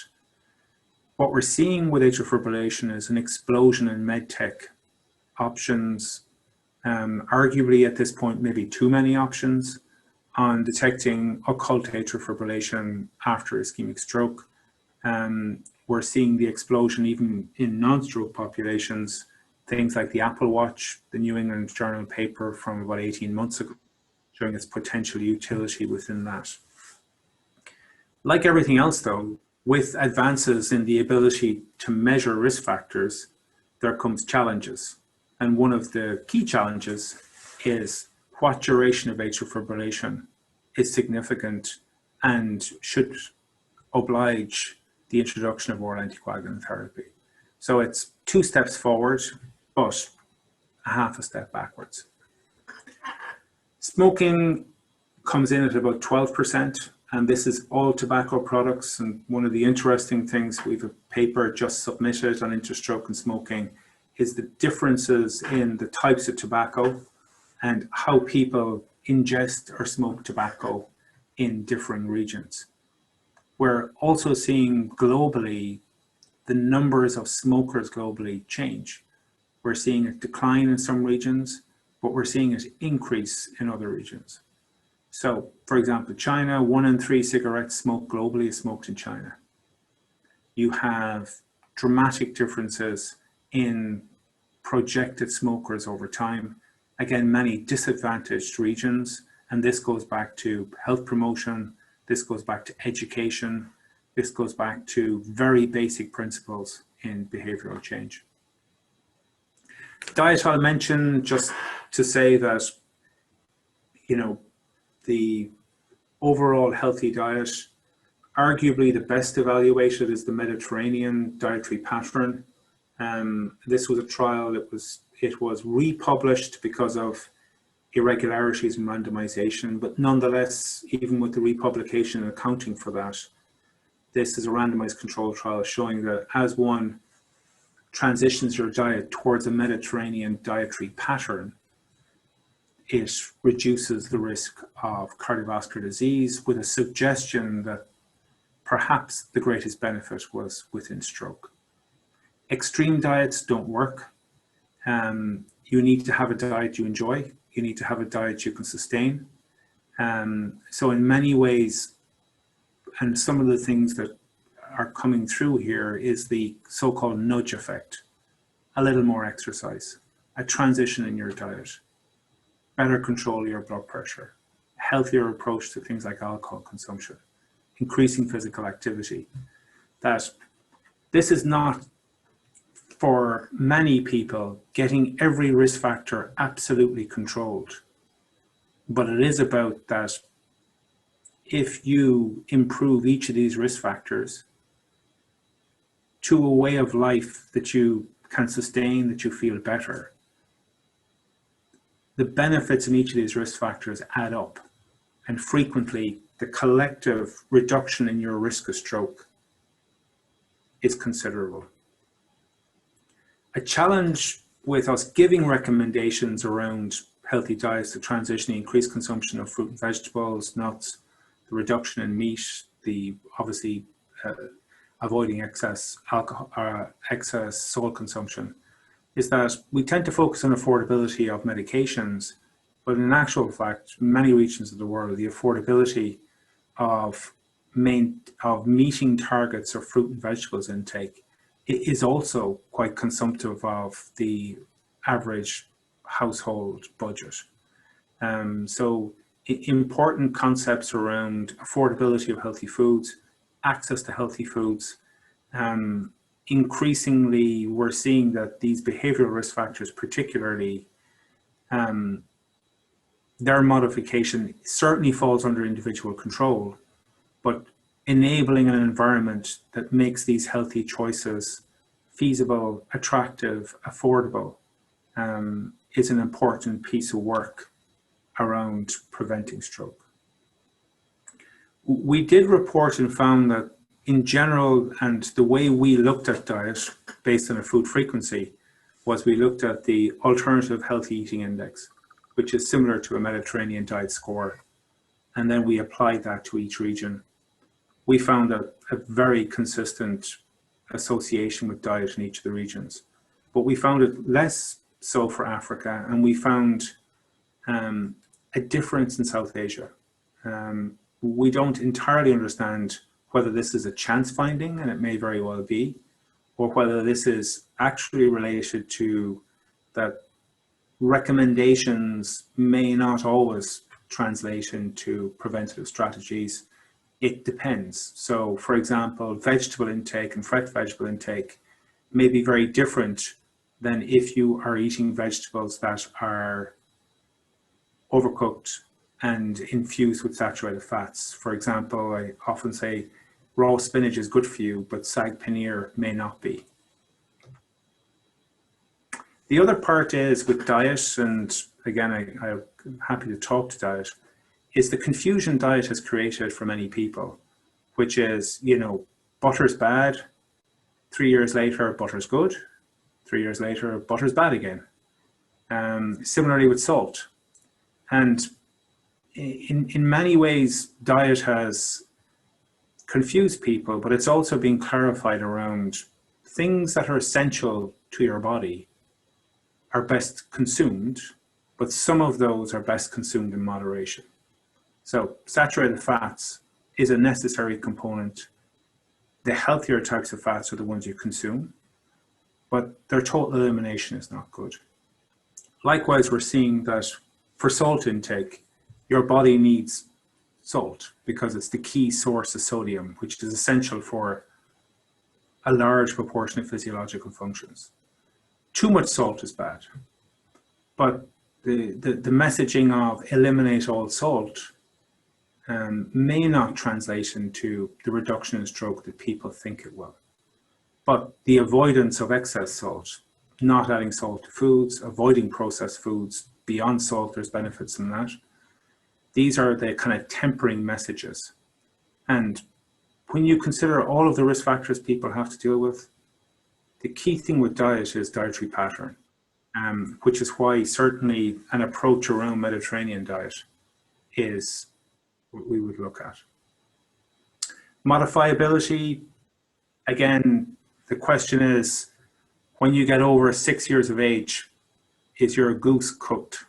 What we're seeing with atrial fibrillation is an explosion in medtech options, arguably at this point maybe too many options on detecting occult atrial fibrillation after ischemic stroke. We're seeing the explosion even in non-stroke populations, things like the Apple Watch, the New England Journal paper from about 18 months ago, showing its potential utility within that. Like everything else though, with advances in the ability to measure risk factors, there comes challenges. And one of the key challenges is what duration of atrial fibrillation is significant and should oblige the introduction of oral anticoagulant therapy. So it's 2 steps forward, but a half a step backwards. Smoking comes in at about 12%, and this is all tobacco products. And one of the interesting things, we have a paper just submitted on interstroke and smoking, is the differences in the types of tobacco and how people ingest or smoke tobacco in differing regions. We're also seeing globally the numbers of smokers globally change. We're seeing a decline in some regions, but we're seeing it increase in other regions. So, for example, China, 1 in 3 cigarettes smoked globally is smoked in China. You have dramatic differences in projected smokers over time. Again, many disadvantaged regions, and this goes back to health promotion, this goes back to education, this goes back to very basic principles in behavioral change. Diet I'll mention just to say that, you know, the overall healthy diet, arguably the best evaluated is the Mediterranean dietary pattern. This was a trial that it was republished because of irregularities in randomization, but nonetheless, even with the republication and accounting for that, this is a randomized control trial showing that as one transitions your diet towards a Mediterranean dietary pattern, it reduces the risk of cardiovascular disease, with a suggestion that perhaps the greatest benefit was within stroke. Extreme diets don't work. You need to have a diet you enjoy. You need to have a diet you can sustain. So in many ways, and some of the things that are coming through here is the so-called nudge effect. A little more exercise, a transition in your diet, better control your blood pressure, a healthier approach to things like alcohol consumption, increasing physical activity. That this is not, for many people, getting every risk factor absolutely controlled, but it is about that if you improve each of these risk factors to a way of life that you can sustain, that you feel better, the benefits in each of these risk factors add up, and frequently the collective reduction in your risk of stroke is considerable. A challenge with us giving recommendations around healthy diets, the transitioning, increased consumption of fruit and vegetables, nuts, the reduction in meat, the obviously avoiding excess alcohol, excess salt consumption, is that we tend to focus on affordability of medications, but in actual fact, many regions of the world, the affordability of meeting targets of fruit and vegetables intake is also quite consumptive of the average household budget. So important concepts around affordability of healthy foods, access to healthy foods. Increasingly, we're seeing that these behavioral risk factors, particularly their modification, certainly falls under individual control, but enabling an environment that makes these healthy choices feasible, attractive, affordable, is an important piece of work around preventing stroke. We did report and found that in general, and the way we looked at diet based on a food frequency, was we looked at the Alternative Healthy Eating Index, which is similar to a Mediterranean diet score. and then we applied that to each region, we found a very consistent association with diet in each of the regions. But we found it less so for Africa, and we found a difference in South Asia. We don't entirely understand whether this is a chance finding, and it may very well be, or whether this is actually related to that recommendations may not always translate into preventative strategies. It depends. So, for example, vegetable intake and fresh vegetable intake may be very different than if you are eating vegetables that are overcooked and infused with saturated fats. For example, I often say raw spinach is good for you, but sag paneer may not be. The other part is with diet, and again, I'm happy to talk to diet, is the confusion diet has created for many people, which is, you know, butter's bad, 3 years later, butter's good, 3 years later, butter's bad again. Similarly with salt. And in many ways, diet has confused people, but it's also been clarified around things that are essential to your body are best consumed, but some of those are best consumed in moderation. So saturated fats is a necessary component. The healthier types of fats are the ones you consume, but their total elimination is not good. Likewise, we're seeing that for salt intake, your body needs salt because it's the key source of sodium, which is essential for a large proportion of physiological functions. Too much salt is bad, but the messaging of eliminate all salt may not translate into the reduction in stroke that people think it will. But the avoidance of excess salt, not adding salt to foods, avoiding processed foods, beyond salt, there's benefits in that. These are the kind of tempering messages. And when you consider all of the risk factors people have to deal with, the key thing with diet is dietary pattern, which is why certainly an approach around Mediterranean diet is what we would look at. Modifiability, again, the question is, when you get over 6 years of age, is your goose cooked?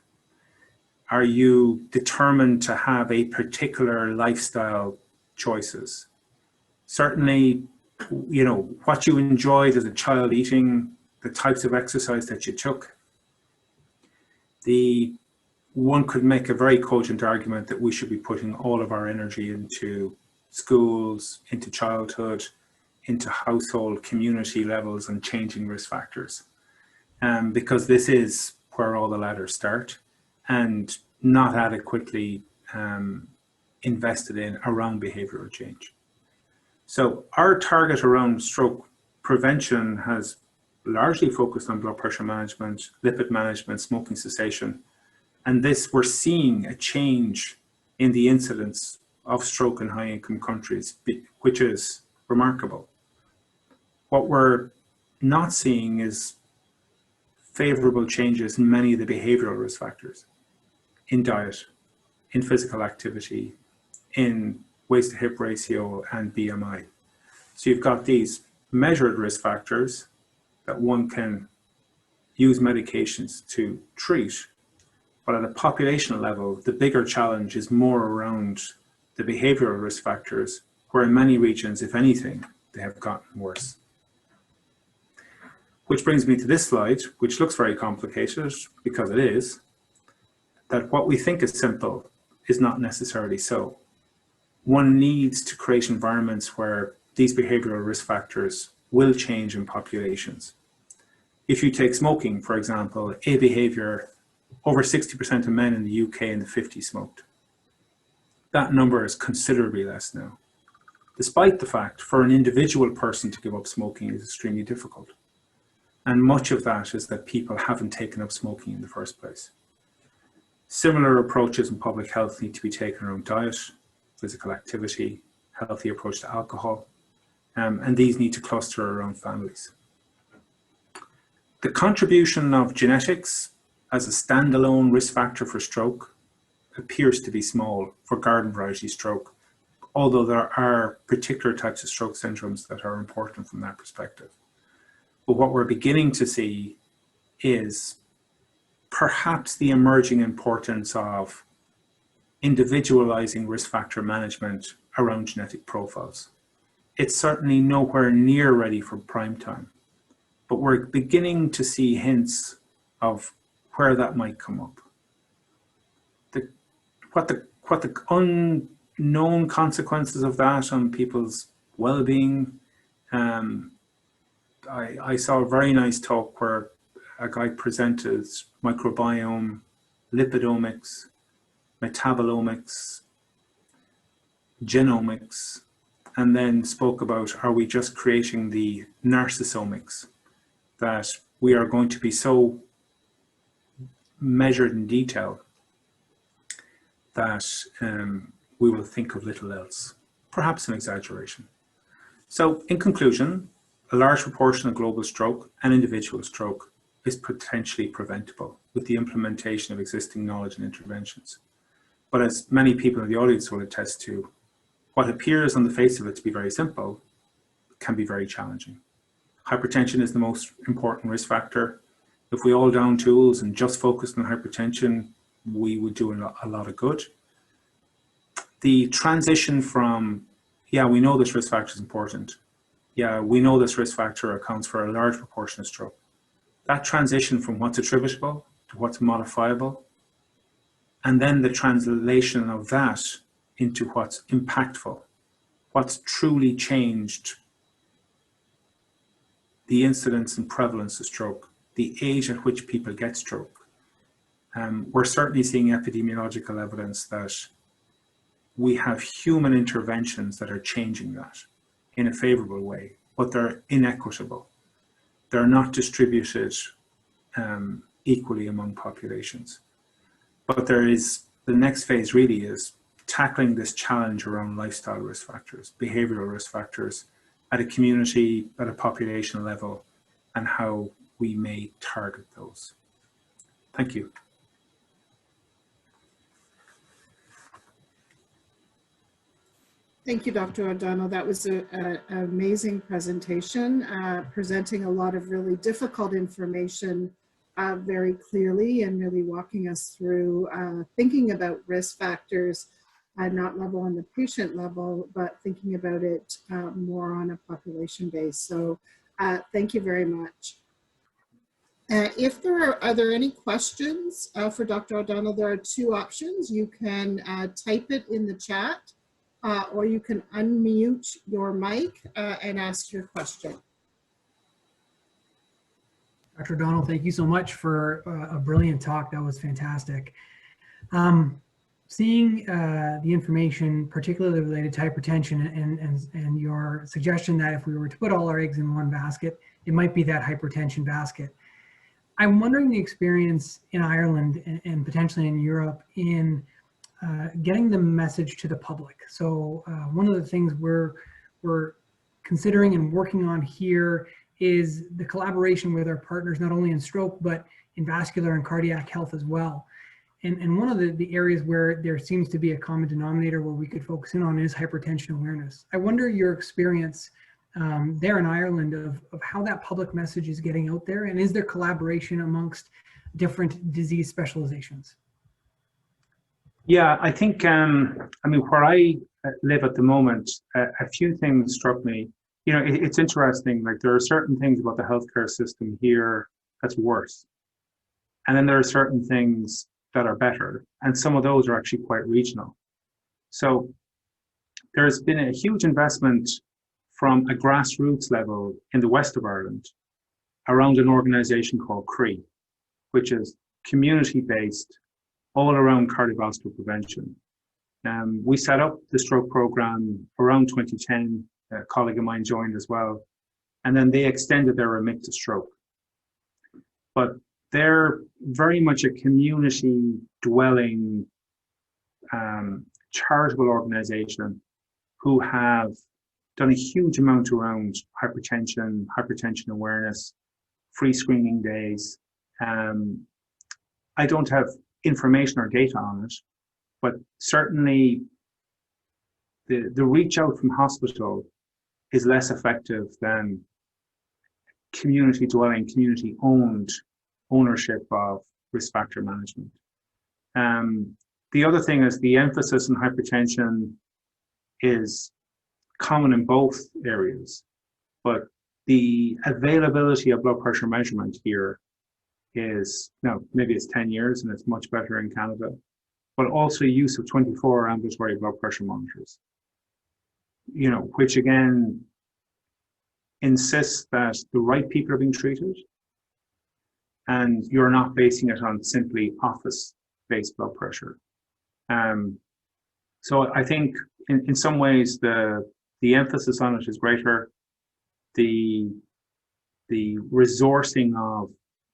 Are you determined to have a particular lifestyle choices? Certainly, you know, what you enjoyed as a child eating, the types of exercise that you took. One could make a very cogent argument that we should be putting all of our energy into schools, into childhood, into household, community levels, and changing risk factors. Because this is where all the ladders start, and not adequately invested in around behavioral change. So our target around stroke prevention has largely focused on blood pressure management, lipid management, smoking cessation. And this, we're seeing a change in the incidence of stroke in high-income countries, which is remarkable. What we're not seeing is favorable changes in many of the behavioral risk factors, in diet, in physical activity, in waist to hip ratio, and BMI. So you've got these measured risk factors that one can use medications to treat, but at a population level, the bigger challenge is more around the behavioral risk factors, where in many regions, if anything, they have gotten worse. Which brings me to this slide, which looks very complicated, because it is, that what we think is simple is not necessarily so. One needs to create environments where these behavioral risk factors will change in populations. If you take smoking, for example, a behavior, over 60% of men in the UK in the 50s smoked. That number is considerably less now, despite the fact for an individual person to give up smoking is extremely difficult. And much of that is that people haven't taken up smoking in the first place. Similar approaches in public health need to be taken around diet, physical activity, healthy approach to alcohol, and these need to cluster around families. The contribution of genetics as a standalone risk factor for stroke, appears to be small for garden variety stroke, although there are particular types of stroke syndromes that are important from that perspective. But what we're beginning to see is perhaps the emerging importance of individualizing risk factor management around genetic profiles. It's certainly nowhere near ready for prime time, but we're beginning to see hints of where that might come up. What the unknown consequences of that on people's well-being. I saw a very nice talk where a guy presented microbiome, lipidomics, metabolomics, genomics, and then spoke about, are we just creating the narcissomics, that we are going to be so measured in detail that we will think of little else, perhaps an exaggeration. So in conclusion, a large proportion of global stroke and individual stroke is potentially preventable with the implementation of existing knowledge and interventions. But as many people in the audience will attest to, what appears on the face of it to be very simple can be very challenging. Hypertension is the most important risk factor. If we all down tools and just focused on hypertension, we would do a lot of good. The transition from, yeah, we know this risk factor is important. Yeah, we know this risk factor accounts for a large proportion of stroke. That transition from what's attributable to what's modifiable, and then the translation of that into what's impactful, what's truly changed the incidence and prevalence of stroke, the age at which people get stroke. We're certainly seeing epidemiological evidence that we have human interventions that are changing that in a favorable way, but they're inequitable. They're not distributed equally among populations. But there is, the next phase really is tackling this challenge around lifestyle risk factors, behavioral risk factors at a community, at a population level, and how we may target those. Thank you. Thank you, Dr. O'Donnell. That was an amazing presentation, presenting a lot of really difficult information very clearly and really walking us through thinking about risk factors, not level on the patient level, but thinking about it more on a population base. So thank you very much. If are there any questions for Dr. O'Donnell, there are two options. You can type it in the chat, or you can unmute your mic and ask your question. Dr. O'Donnell, thank you so much for a brilliant talk. That was fantastic. Seeing the information, particularly related to hypertension, and your suggestion that if we were to put all our eggs in one basket, it might be that hypertension basket. I'm wondering the experience in Ireland and potentially in Europe in getting the message to the public. So one of the things we're considering and working on here is the collaboration with our partners, not only in stroke, but in vascular and cardiac health as well. And one of the areas where there seems to be a common denominator where we could focus in on is hypertension awareness. I wonder your experience there in Ireland of how that public message is getting out there, and is there collaboration amongst different disease specializations? Yeah, I think, I mean, where I live at the moment, a few things struck me. You know, it's interesting, like there are certain things about the healthcare system here that's worse. And then there are certain things that are better. And some of those are actually quite regional. So there's been a huge investment from a grassroots level in the west of Ireland around an organization called CRE, which is community-based, all around cardiovascular prevention. We set up the stroke program around 2010. A colleague of mine joined as well. And then they extended their remit to stroke. But they're very much a community dwelling charitable organization who have done a huge amount around hypertension awareness, free screening days. I don't have information or data on it, but certainly the reach out from hospital is less effective than community dwelling, community owned ownership of risk factor management. The other thing is the emphasis on hypertension is common in both areas, but the availability of blood pressure measurement here is, now maybe it's 10 years and it's much better in Canada, but also use of 24-hour ambulatory blood pressure monitors, you know, which again insists that the right people are being treated and you're not basing it on simply office-based blood pressure. So I think in some ways the emphasis on it is greater. The resourcing of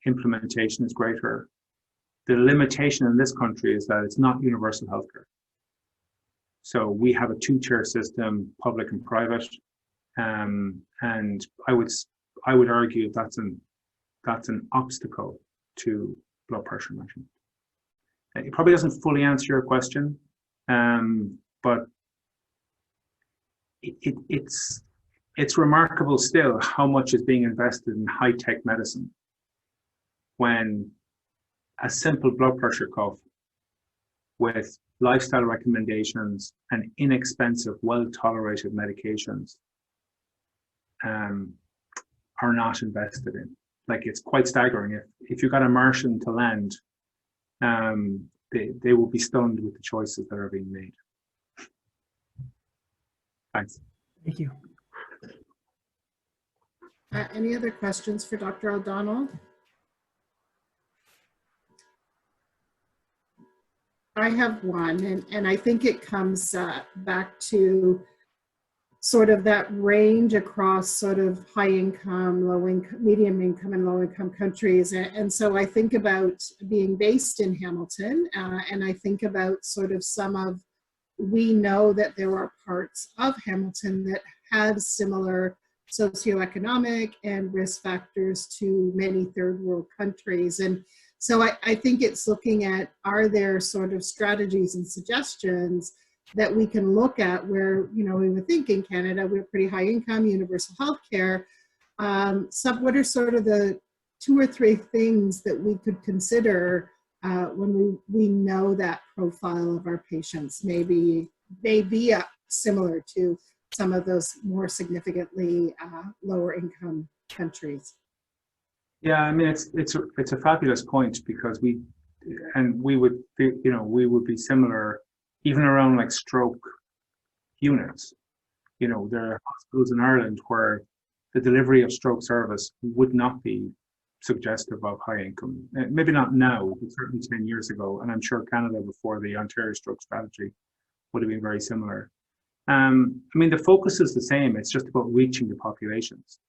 implementation is greater. The limitation in this country is that it's not universal healthcare. So we have a two-tier system, public and private, and I would argue that's an obstacle to blood pressure measurement. It probably doesn't fully answer your question, but it's remarkable still how much is being invested in high-tech medicine when a simple blood pressure cuff with lifestyle recommendations and inexpensive, well-tolerated medications are not invested in. Like, it's quite staggering. If you got a Martian to land, they will be stunned with the choices that are being made. Thanks. Thank you. Any other questions for Dr. O'Donnell? I have one, and I think it comes back to sort of that range across sort of high income, low income, medium income, and low income countries. And so I think about being based in Hamilton, and I think about sort of we know that there are parts of Hamilton that have similar socioeconomic and risk factors to many third world countries. And so I think it's looking at, are there sort of strategies and suggestions that we can look at where, you know, we would think in Canada, we're pretty high income, universal health care. What are sort of the 2 or 3 things that we could consider when we know that profile of our patients may be similar to some of those more significantly lower income countries? Yeah, I mean, it's a fabulous point, because we would be similar even around like stroke units. You know, there are hospitals in Ireland where the delivery of stroke service would not be suggestive of high income. Maybe not now, but certainly 10 years ago. And I'm sure Canada before the Ontario Stroke Strategy would have been very similar. I mean, the focus is the same. It's just about reaching the populations.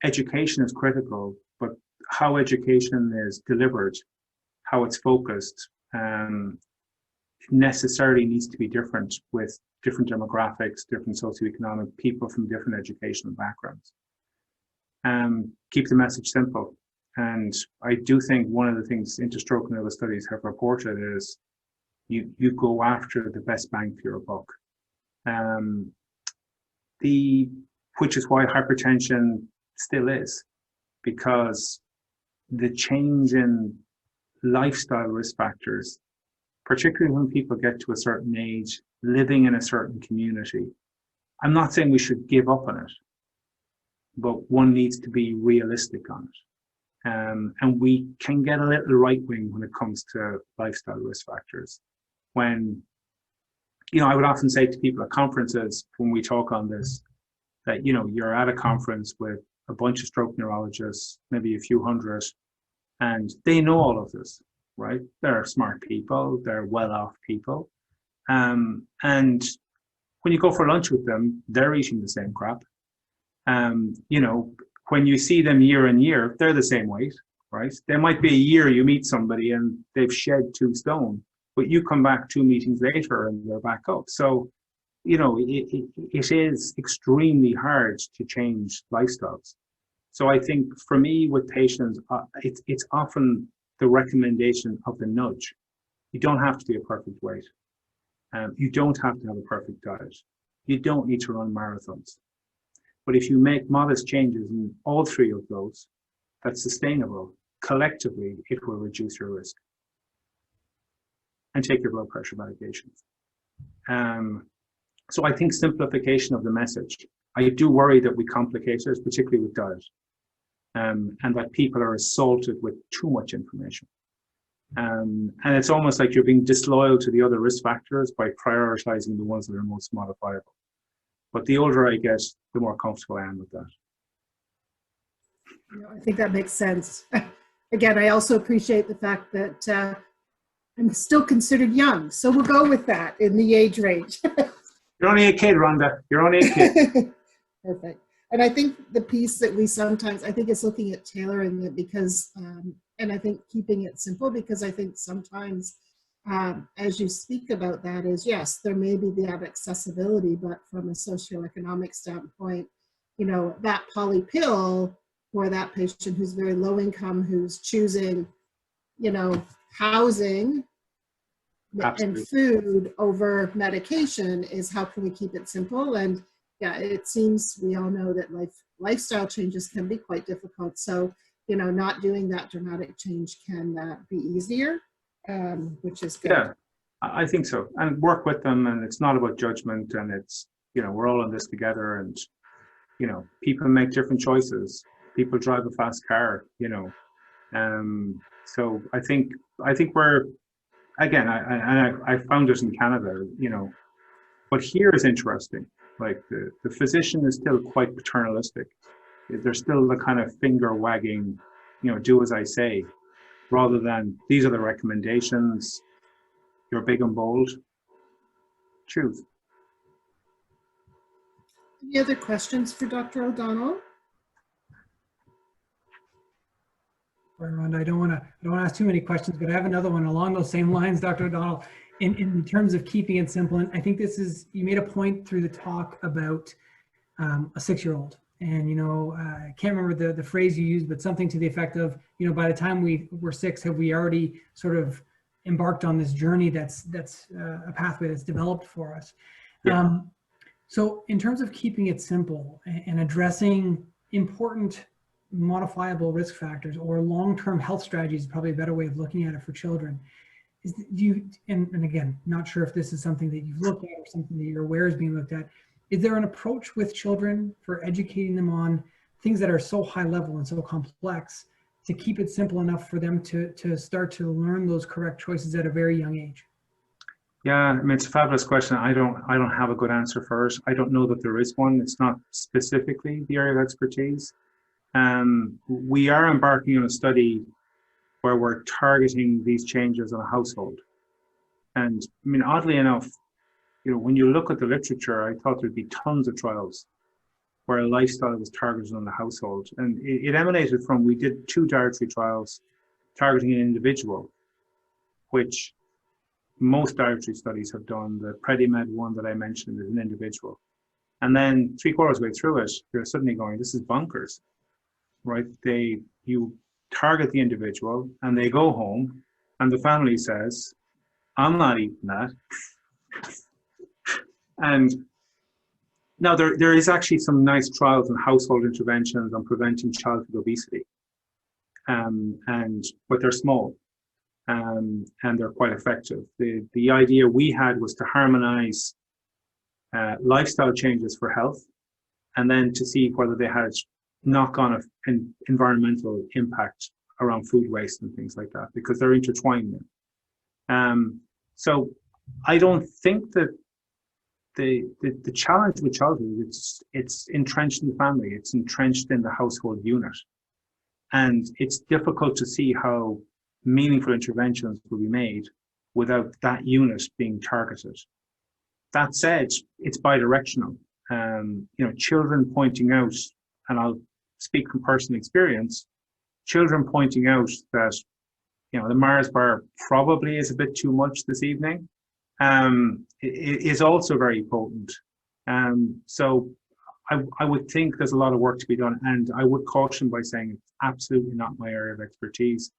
Education is critical, but how education is delivered, how it's focused, necessarily needs to be different with different demographics, different socioeconomic people from different educational backgrounds. Keep the message simple. And I do think one of the things Interstroke and other studies have reported is you go after the best bang for your buck. Which is why hypertension still is, because the change in lifestyle risk factors, particularly when people get to a certain age, living in a certain community. I'm not saying we should give up on it, but one needs to be realistic on it. And we can get a little right wing when it comes to lifestyle risk factors. When, you know, I would often say to people at conferences when we talk on this, that, you know, you're at a conference with a bunch of stroke neurologists, maybe a few hundred, and they know all of this, right? They're smart people, they're well-off people. And when you go for lunch with them, they're eating the same crap. You know, when you see them year on year, they're the same weight, right? There might be a year you meet somebody and they've shed 2 stone, but you come back 2 meetings later and they're back up. So, you know, it is extremely hard to change lifestyles. So I think for me with patients, it's often the recommendation of the nudge. You don't have to be a perfect weight. You don't have to have a perfect diet. You don't need to run marathons. But if you make modest changes in all three of those, that's sustainable, collectively, it will reduce your risk. And take your blood pressure medications. So I think simplification of the message. I do worry that we complicate it, particularly with diet, and that people are assaulted with too much information. And it's almost like you're being disloyal to the other risk factors by prioritizing the ones that are most modifiable. But the older I get, the more comfortable I am with that. I think that makes sense. Again, I also appreciate the fact that I'm still considered young, so we'll go with that in the age range. You're only a kid, Rhonda. You're only a kid. Perfect. And I think the piece that we sometimes, I think it's looking at tailoring it because, and I think keeping it simple, because I think sometimes as you speak about that is, yes, there may be that accessibility, but from a socioeconomic standpoint, you know, that poly pill for that patient who's very low income, who's choosing, you know, housing Absolutely. and food over medication is how can we keep it simple? And yeah, it seems we all know that lifestyle changes can be quite difficult. So, you know, not doing that dramatic change can be easier, which is good. Yeah, I think so. And work with them, and it's not about judgment, and it's, you know, we're all in this together, and, you know, people make different choices. People drive a fast car, you know. So I think we're, again, I found it in Canada, you know, but here is interesting. Like the physician is still quite paternalistic. There's still the kind of finger wagging, you know, do as I say, rather than these are the recommendations, you're big and bold, choose. Any other questions for Dr. O'Donnell? Sorry, Rhonda, I don't want to ask too many questions, but I have another one along those same lines, Dr. O'Donnell. In terms of keeping it simple, and I think this is, you made a point through the talk about a 6-year-old, and, you know, I can't remember the phrase you used, but something to the effect of, you know, by the time we're 6, have we already sort of embarked on this journey that's a pathway that's developed for us. Yeah. So in terms of keeping it simple and addressing important modifiable risk factors or long-term health strategies is probably a better way of looking at it for children. And again, not sure if this is something that you've looked at or something that you're aware is being looked at. Is there an approach with children for educating them on things that are so high level and so complex to keep it simple enough for them to start to learn those correct choices at a very young age? Yeah, I mean, it's a fabulous question. I don't have a good answer for it. I don't know that there is one. It's not specifically the area of expertise. We are embarking on a study where we're targeting these changes in a household. And I mean, oddly enough, you know, when you look at the literature, I thought there'd be tons of trials where a lifestyle was targeted on the household. And it emanated from, we did 2 dietary trials targeting an individual, which most dietary studies have done. The PREDIMED one that I mentioned is an individual. And then 3/4 way through it, you're suddenly going, this is bonkers, right? You target the individual and they go home and the family says, I'm not eating that. And now there is actually some nice trials on household interventions on preventing childhood obesity. But they're small and they're quite effective. The idea we had was to harmonize lifestyle changes for health and then to see whether they had knock-on environmental impact around food waste and things like that, because they're intertwined. So I don't think that the challenge with childhood, it's entrenched in the family, it's entrenched in the household unit. And it's difficult to see how meaningful interventions will be made without that unit being targeted. That said, it's bidirectional. You know, children pointing out, and I'll speak from personal experience, children pointing out that, you know, the Mars bar probably is a bit too much this evening, is also very potent. So I would think there's a lot of work to be done, and I would caution by saying it's absolutely not my area of expertise.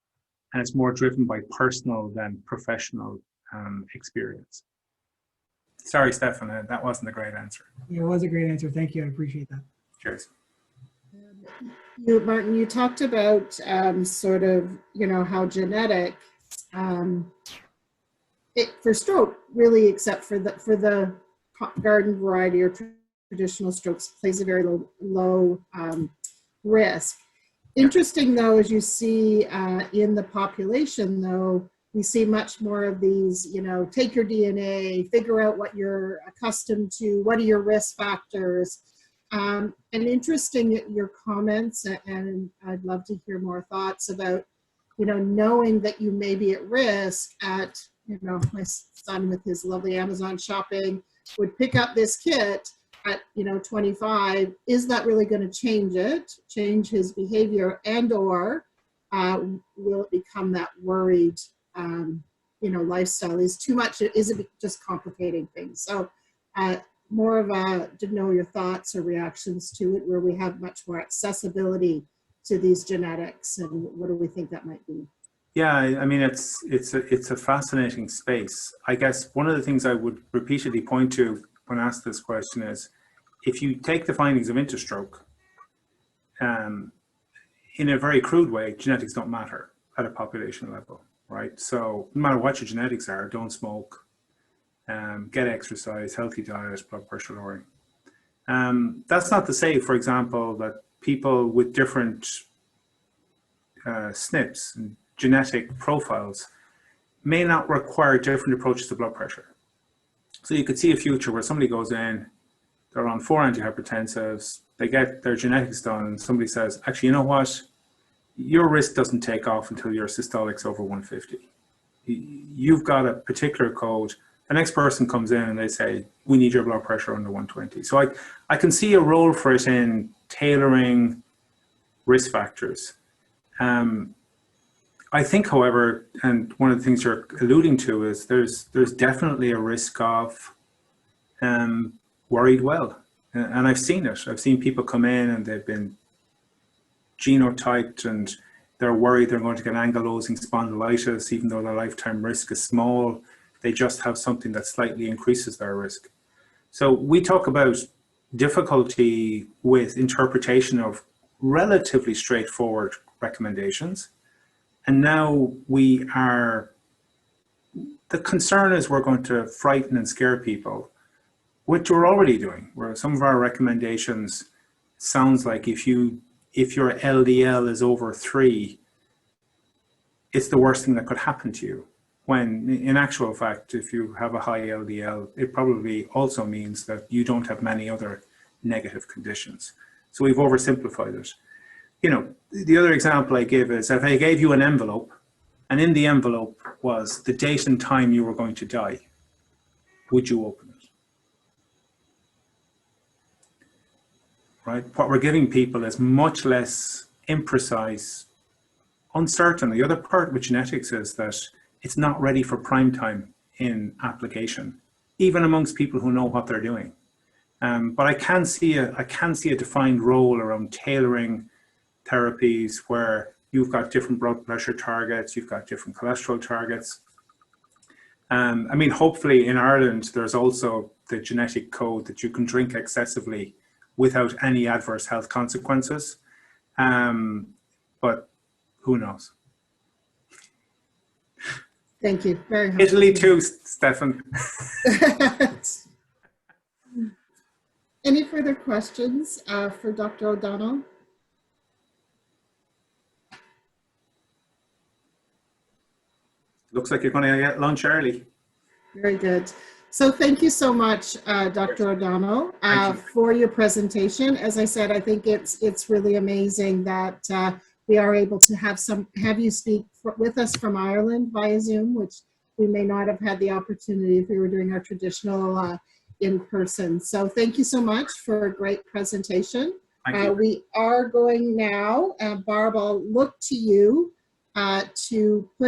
and it's more driven by personal than professional experience. Sorry, Stefan, that wasn't a great answer. It was a great answer. Thank you. I appreciate that. Cheers. Martin, you talked about sort of, how genetic for stroke, really, except for the garden variety or traditional strokes, plays a very low risk. Interesting, though, as you see in the population, though, we see much more of these, take your DNA, figure out what you're accustomed to, what are your risk factors. And interesting your comments, and I'd love to hear more thoughts about, knowing that you may be at risk at, my son with his lovely Amazon shopping would pick up this kit at 25. Is that really going to change his behavior, and or will it become that worried lifestyle? Is too much, is it just complicating things? So more of to know your thoughts or reactions to it, where we have much more accessibility to these genetics, and what do we think that might be? Yeah, I mean, it's a fascinating space. I guess one of the things I would repeatedly point to when asked this question is, if you take the findings of Interstroke, in a very crude way, genetics don't matter at a population level, right? So no matter what your genetics are, don't smoke, get exercise, healthy diet, blood pressure lowering. That's not to say, for example, that people with different SNPs and genetic profiles may not require different approaches to blood pressure. So you could see a future where somebody goes in, they're on 4 antihypertensives, they get their genetics done, and somebody says, actually, you know what? Your risk doesn't take off until your systolic's over 150. You've got a particular code. The next person comes in and they say, we need your blood pressure under 120. So I can see a role for it in tailoring risk factors. I think, however, and one of the things you're alluding to is there's definitely a risk of worried well. And I've seen it. I've seen people come in and they've been genotyped and they're worried they're going to get ankylosing spondylitis, even though their lifetime risk is small. They just have something that slightly increases their risk. So we talk about difficulty with interpretation of relatively straightforward recommendations. And now the concern is we're going to frighten and scare people, which we're already doing, where some of our recommendations sounds like if your LDL is over 3, it's the worst thing that could happen to you. When in actual fact, if you have a high LDL, it probably also means that you don't have many other negative conditions. So we've oversimplified it. The other example I give is if I gave you an envelope, and in the envelope was the date and time you were going to die, would you open it? Right? What we're giving people is much less imprecise, uncertain. The other part with genetics is that it's not ready for prime time in application, even amongst people who know what they're doing. But I can see a defined role around tailoring therapies where you've got different blood pressure targets, you've got different cholesterol targets. I mean, hopefully in Ireland, there's also the genetic code that you can drink excessively without any adverse health consequences. But who knows? Thank you. Very helpful. Italy too, Stefan. Any further questions for Dr. O'Donnell? Looks like you're going to get lunch early. Very good. So thank you so much, Dr. O'Donnell, for your presentation. As I said, I think it's really amazing that we are able to have you speak with us from Ireland via Zoom, which we may not have had the opportunity if we were doing our traditional in person. So thank you so much for a great presentation. We are going now, Barb, I'll look to you to put